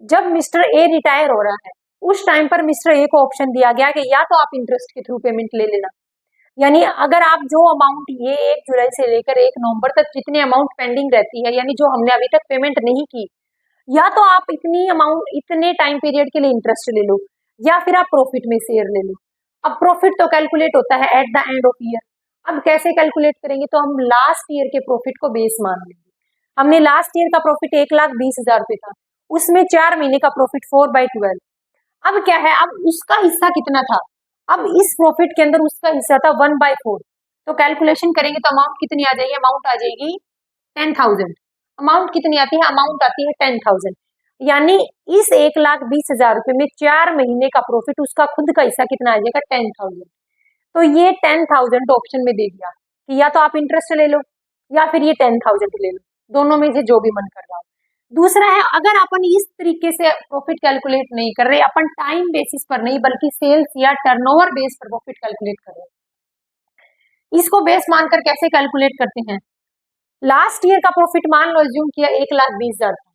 जब मिस्टर ए रिटायर हो रहा है उस टाइम पर मिस्टर ए को ऑप्शन दिया गया कि या तो आप इंटरेस्ट के थ्रू पेमेंट ले लेना, यानी अगर आप जो अमाउंट ये 1 जुलाई से लेकर 1 नवंबर तक जितनी अमाउंट पेंडिंग रहती है, यानी जो हमने अभी तक पेमेंट नहीं की, या तो आप इतनी अमाउंट इतने टाइम पीरियड के लिए इंटरेस्ट ले लो या फिर आप प्रॉफिट में शेयर ले लो। अब प्रॉफिट तो कैलकुलेट होता है at the end of year. अब कैसे कैलकुलेट करेंगे, तो हम लास्ट ईयर के प्रॉफिट को बेस मान लेंगे। हमने लास्ट ईयर का प्रॉफिट 1,20,000 रुपए था, उसमें 4 महीने का प्रॉफिट 4/12। अब क्या है, अब उसका हिस्सा कितना था, अब इस प्रॉफिट के अंदर उसका हिस्सा था 1/4। तो कैलकुलेशन करेंगे तो अमाउंट कितनी आ जाएगी, अमाउंट आ जाएगी 10,000। अमाउंट कितनी आती है, अमाउंट आती है 10,000। यानी इस 1,20,000 रुपए में 4 महीने का प्रॉफिट उसका खुद का हिस्सा कितना आ जाएगा 10,000। तो ये 10,000 ऑप्शन में दे दिया कि या तो आप इंटरेस्ट ले लो या फिर ये 10,000 ले लो, दोनों में से जो भी मन कर रहा हो। दूसरा है अगर अपन इस तरीके से प्रॉफिट कैलकुलेट नहीं कर रहे, अपन टाइम बेसिस पर नहीं बल्कि सेल्स या टर्नओवर बेस पर प्रॉफिट कैलकुलेट कर रहे हैं। इसको बेस मानकर कैसे कैलकुलेट करते हैं, लास्ट ईयर का प्रॉफिट मान लो अज्यूम किया 1,20,000 था,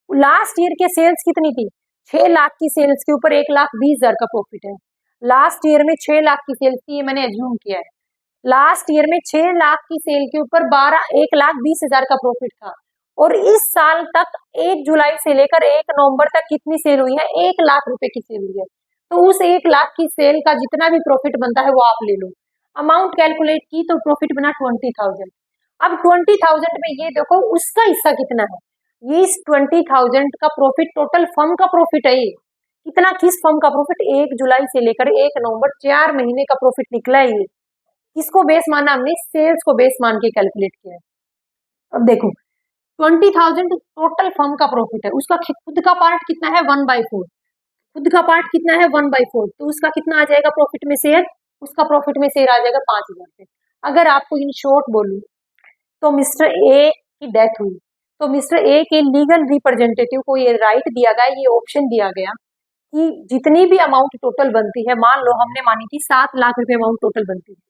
लास्ट ईयर के सेल्स कितनी थी 6 लाख की सेल्स के ऊपर 1,20,000 का प्रॉफिट है। लास्ट ईयर में 6 लाख की सेल्स थी, ये मैंने अज्यूम किया है। लास्ट ईयर में 6 लाख की सेल के ऊपर 1,20,000 का प्रॉफिट था, और इस साल तक 1 जुलाई से लेकर 1 नवंबर तक कितनी सेल हुई है, 1 लाख रुपए की सेल हुई है। तो उस 1 लाख की सेल का जितना भी प्रॉफिट बनता है वो आप ले लो। अमाउंट कैलकुलेट की तो प्रॉफिट बना 20,000। अब 20,000 में ये देखो उसका हिस्सा कितना है, ये इस 20,000 का प्रॉफिट टोटल फर्म का प्रॉफिट है। ये कितना, किस फर्म का प्रॉफिट, 1 जुलाई से लेकर 1 नवंबर 4 महीने का प्रॉफिट निकला है। ये किसको बेस माना, हमने सेल्स को बेस मान के कैलकुलेट किया है। अब देखो 20,000 टोटल फर्म का प्रॉफिट है, उसका खुद का पार्ट कितना है 1/4। खुद का पार्ट कितना है 1/4, तो उसका कितना आ जाएगा प्रॉफिट में शेयर, उसका प्रॉफिट में शेयर आ जाएगा 5,000 रुपए। अगर आपको इन शॉर्ट बोलूं तो मिस्टर ए की डेथ हुई तो मिस्टर ए के लीगल रिप्रेजेंटेटिव को ये राइट दिया गया, ये ऑप्शन दिया गया कि जितनी भी अमाउंट टोटल बनती है, मान लो हमने मानी थी 7 लाख रुपए अमाउंट टोटल बनती है,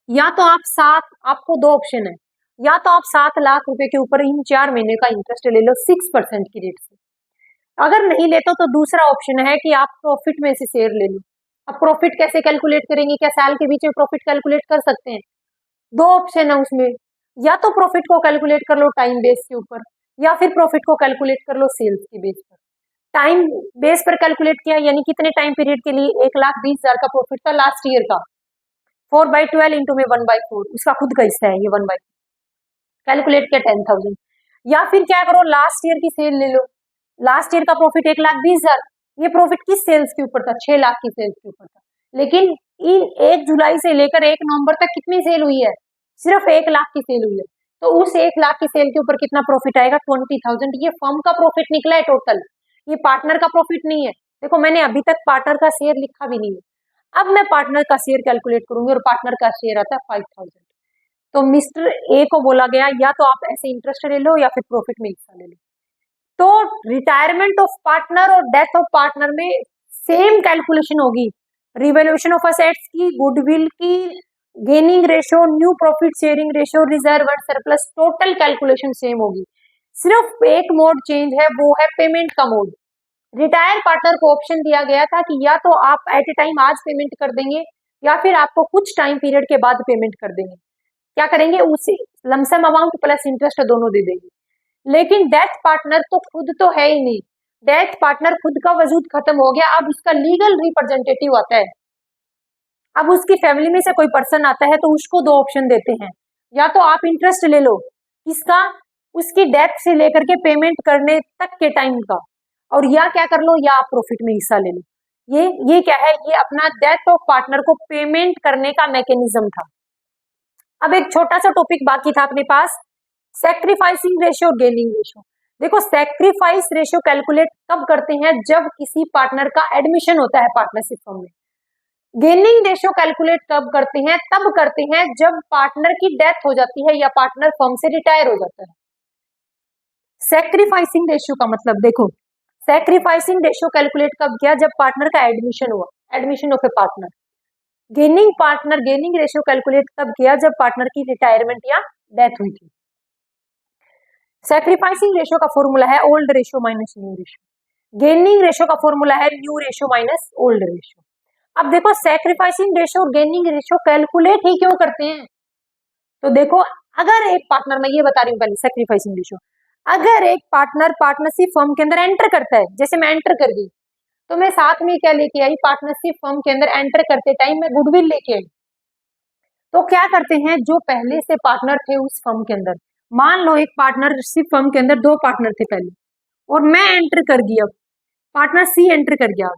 या तो आपको 2 ऑप्शन है, या तो आप 7 लाख रुपए के ऊपर इन 4 महीने का इंटरेस्ट ले लो 6% की रेट से। अगर नहीं लेते तो दूसरा ऑप्शन है कि आप प्रॉफिट में से शेयर ले लो। अब प्रॉफिट कैसे कैलकुलेट करेंगे, क्या साल के बीच में प्रॉफिट कैलकुलेट कर सकते हैं, 2 ऑप्शन है उसमें, या तो प्रॉफिट को कैलकुलेट कर लो टाइम बेस के ऊपर या फिर प्रॉफिट को कैलकुलेट कर लो सेल्स के बेस पर। टाइम बेस पर कैलकुलेट किया यानी कितने टाइम पीरियड के लिए, 1,20,000 का प्रॉफिट था लास्ट ईयर का, 4/12 इंटू में 1/4, उसका खुद का हिस्सा है ये 1/4, कैलकुलेट किया 10,000। या फिर क्या करो लास्ट ईयर की सेल ले लो, लास्ट ईयर का प्रॉफिट 1,20,000, ये प्रॉफिट किस सेल्स के ऊपर था? 6 लाख की सेल्स के ऊपर था। लेकिन इन 1 जुलाई से लेकर 1 नवंबर तक कितनी सेल हुई है? सिर्फ 1 लाख की सेल हुई है। तो उस 1 लाख की सेल के ऊपर कितना प्रॉफिट आएगा? 20,000। ये फर्म का प्रॉफिट निकला है टोटल, ये पार्टनर का प्रॉफिट नहीं है। देखो मैंने अभी तक पार्टनर का शेयर लिखा भी नहीं है। अब मैं पार्टनर का शेयर कैलकुलेट करूंगी और पार्टनर का शेयर आता है 5,000। तो मिस्टर ए को बोला गया या तो आप ऐसे इंटरेस्ट ले लो या फिर प्रॉफिट में हिस्सा ले लो। तो रिटायरमेंट ऑफ पार्टनर और डेथ ऑफ पार्टनर में सेम कैलकुलेशन होगी। रिवैल्यूएशन ऑफ असेट्स की, गुडविल की, gaining ratio, new profit sharing ratio, reserve and surplus, total calculation same होगी। सिर्फ एक मोड चेंज है, वो है पेमेंट का मोड। रिटायर पार्टनर को ऑप्शन दिया गया था कि या तो आप एट ए टाइम आज पेमेंट कर देंगे या फिर आपको कुछ टाइम पीरियड के बाद पेमेंट कर देंगे। क्या करेंगे? उसी लमसम अमाउंट प्लस इंटरेस्ट दोनों दे देंगे। लेकिन डेथ पार्टनर तो खुद तो है ही नहीं, डेथ पार्टनर खुद का वजूद खत्म हो गया। अब उसका लीगल रिप्रेजेंटेटिव आता है। अब उसकी फैमिली में से कोई पर्सन आता है तो उसको 2 ऑप्शन देते हैं, या तो आप इंटरेस्ट ले लो किसका? उसकी डेथ से लेकर के पेमेंट करने तक के टाइम का, और या क्या कर लो, या आप प्रॉफिट में हिस्सा ले लो। ये क्या है? ये अपना डेथ ऑफ पार्टनर को पेमेंट करने का मैकेनिज्म था। अब एक छोटा सा टॉपिक बाकी था अपने पास, सैक्रिफाइसिंग रेशियो, गेनिंग रेशियो। देखो सैक्रिफाइस रेशियो कैलकुलेट कब करते हैं? जब किसी पार्टनर का एडमिशन होता है पार्टनरशिप फर्म में। गेनिंग रेशियो कैलकुलेट कब करते हैं? तब करते हैं जब पार्टनर की डेथ हो जाती है या पार्टनर फर्म से रिटायर हो जाता है। सैक्रिफाइसिंग रेशियो का मतलब देखो, सैक्रिफाइसिंग रेशियो कैलकुलेट कब किया? जब पार्टनर का एडमिशन हुआ, admission of A partner. Gaining ratio calculate तब किया जब पार्टनर की रिटायरमेंट या डेथ हुई थी। सैक्रिफाइसिंग रेशियो का फॉर्मूला है old ratio minus new ratio. Gaining ratio का फॉर्मूला है new ratio minus old ratio. अब देखो सैक्रिफाइसिंग रेशियो और गेनिंग रेशियो कैलकुलेट ही क्यों करते हैं? तो देखो अगर एक पार्टनर, मैं ये बता रही हूँ पहले सैक्रिफाइसिंग रेशियो, अगर एक पार्टनर पार्टनरशिप फर्म के अंदर एंटर करता है, जैसे मैं एंटर कर गई, तो मैं साथ में क्या लेके आई? पार्टनरशिप फर्म के अंदर एंटर करते टाइम मैं गुडविल लेके आई। तो क्या करते हैं, जो पहले से पार्टनर थे उस फर्म के अंदर, मान लो एक पार्टनरशिप फर्म के अंदर 2 पार्टनर थे पहले, और मैं एंटर कर गया, पार्टनर सी एंटर कर गया।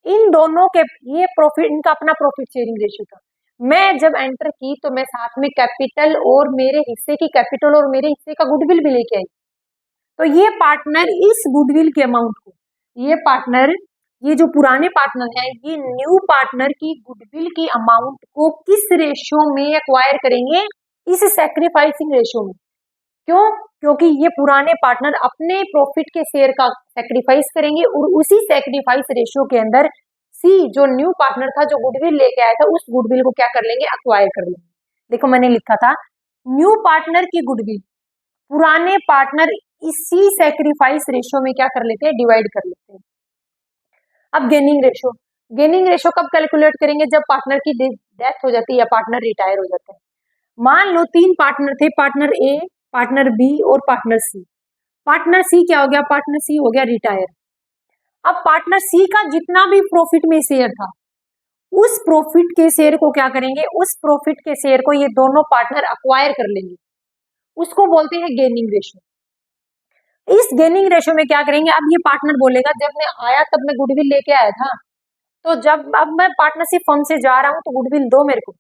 इन दोनों के ये प्रॉफिट, इनका अपना प्रॉफिट शेयरिंग रेशियो था। मैं जब एंटर की तो मैं साथ में कैपिटल और मेरे हिस्से की कैपिटल और मेरे हिस्से का गुडविल भी लेके आई। तो ये पार्टनर इस गुडविल के अमाउंट को, ये पार्टनर, ये जो पुराने पार्टनर हैं, ये न्यू पार्टनर की गुडविल की अमाउंट को किस रेशियो में एक्वायर करेंगे? इस सैक्रिफाइसिंग रेशियो में। क्यों? क्योंकि ये पुराने पार्टनर अपने प्रॉफिट के शेयर का सैक्रिफाइस करेंगे और उसी सैक्रिफाइस रेशियो के अंदर सी, जो न्यू पार्टनर था, जो गुडविल लेके आया था, उस गुडविल को क्या कर लेंगे? एक्वायर कर लेंगे। देखो मैंने लिखा था न्यू पार्टनर की गुडविल पुराने पार्टनर इसी सैक्रिफाइस रेशियो में क्या कर लेते हैं? डिवाइड कर लेते हैं। अब गेनिंग रेशियो, गेनिंग रेशियो कब कैलकुलेट करेंगे? जब पार्टनर की डेथ हो जाती है या पार्टनर रिटायर हो जाता है। मान लो 3 पार्टनर थे, पार्टनर ए, पार्टनर बी और पार्टनर सी। पार्टनर सी क्या हो गया? पार्टनर सी हो गया रिटायर। अब पार्टनर सी का जितना भी प्रॉफिट में शेयर था, उस प्रॉफिट के शेयर को क्या करेंगे? उस प्रॉफिट के शेयर को ये दोनों पार्टनर अक्वायर कर लेंगे, उसको बोलते हैं गेनिंग रेशियो। इस गेनिंग रेशियो में क्या करेंगे? अब ये पार्टनर बोलेगा जब मैं आया तब मैं गुडविल लेके आया था, तो जब अब मैं पार्टनरशिप फर्म से जा रहा हूं तो गुडविल दो मेरे को।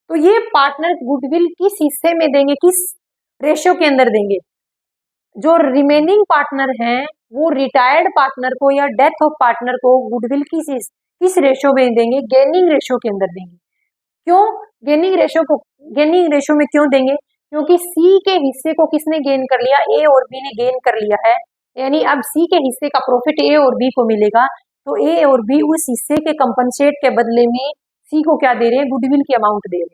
तो ये पार्टनर गुडविल किस हिस्से में देंगे? किस रेशियो के अंदर देंगे? जो रिमेनिंग पार्टनर हैं वो रिटायर्ड पार्टनर को या डेथ ऑफ पार्टनर को गुडविल किस रेशियो में देंगे? गेनिंग रेशियो के अंदर देंगे। क्यों गेनिंग रेशियो में क्यों देंगे? क्योंकि सी के हिस्से को किसने गेन कर लिया? ए और बी ने गेन कर लिया है, यानी अब सी के हिस्से का प्रॉफिट ए और बी को मिलेगा। तो ए और बी उस हिस्से के कंपनसेट के बदले में सी को क्या दे रहे हैं? गुडविल की अमाउंट दे रहे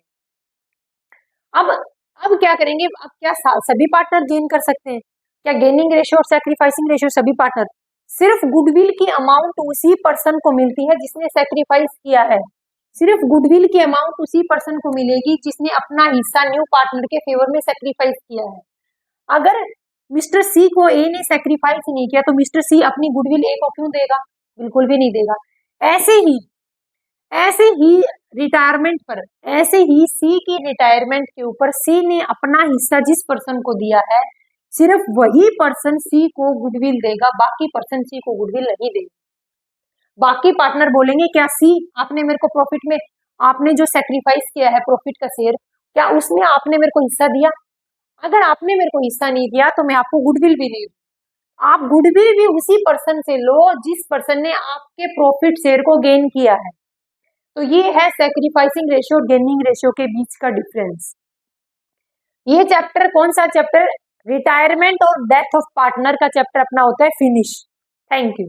हैं। अब क्या करेंगे? अब क्या सभी पार्टनर गेन कर सकते हैं? क्या गेनिंग रेशियो और सैक्रिफाइसिंग रेशियो सभी पार्टनर? सिर्फ गुडविल की अमाउंट उसी पर्सन को मिलती है जिसने सैक्रिफाइस किया है। सिर्फ गुडविल की अमाउंट उसी पर्सन को मिलेगी जिसने अपना हिस्सा न्यू पार्टनर के फेवर में सैक्रिफाइस किया है। अगर मिस्टर सी को ए ने सैक्रिफाइस नहीं किया तो मिस्टर सी अपनी गुडविल ए को क्यों देगा? बिल्कुल भी नहीं देगा। ऐसे ही रिटायरमेंट पर, ऐसे ही सी की रिटायरमेंट के ऊपर सी ने अपना हिस्सा जिस पर्सन को दिया है, सिर्फ वही पर्सन सी को गुडविल देगा, बाकी पर्सन सी को गुडविल नहीं देगा। बाकी पार्टनर बोलेंगे क्या सी आपने मेरे को प्रॉफिट में, आपने जो सेक्रीफाइस किया है प्रॉफिट का शेयर, क्या उसमें आपने मेरे को हिस्सा दिया? अगर आपने मेरे को हिस्सा नहीं दिया तो मैं आपको गुडविल भी नहीं दूं। आप गुडविल भी उसी पर्सन से लो जिस पर्सन ने आपके प्रॉफिट शेयर को गेन किया है। तो ये है सेक्रीफाइसिंग रेशियो और गेनिंग रेशियो के बीच का डिफरेंस। ये चैप्टर कौन सा चैप्टर? रिटायरमेंट और डेथ ऑफ पार्टनर का चैप्टर अपना होता है फिनिश। Thank you.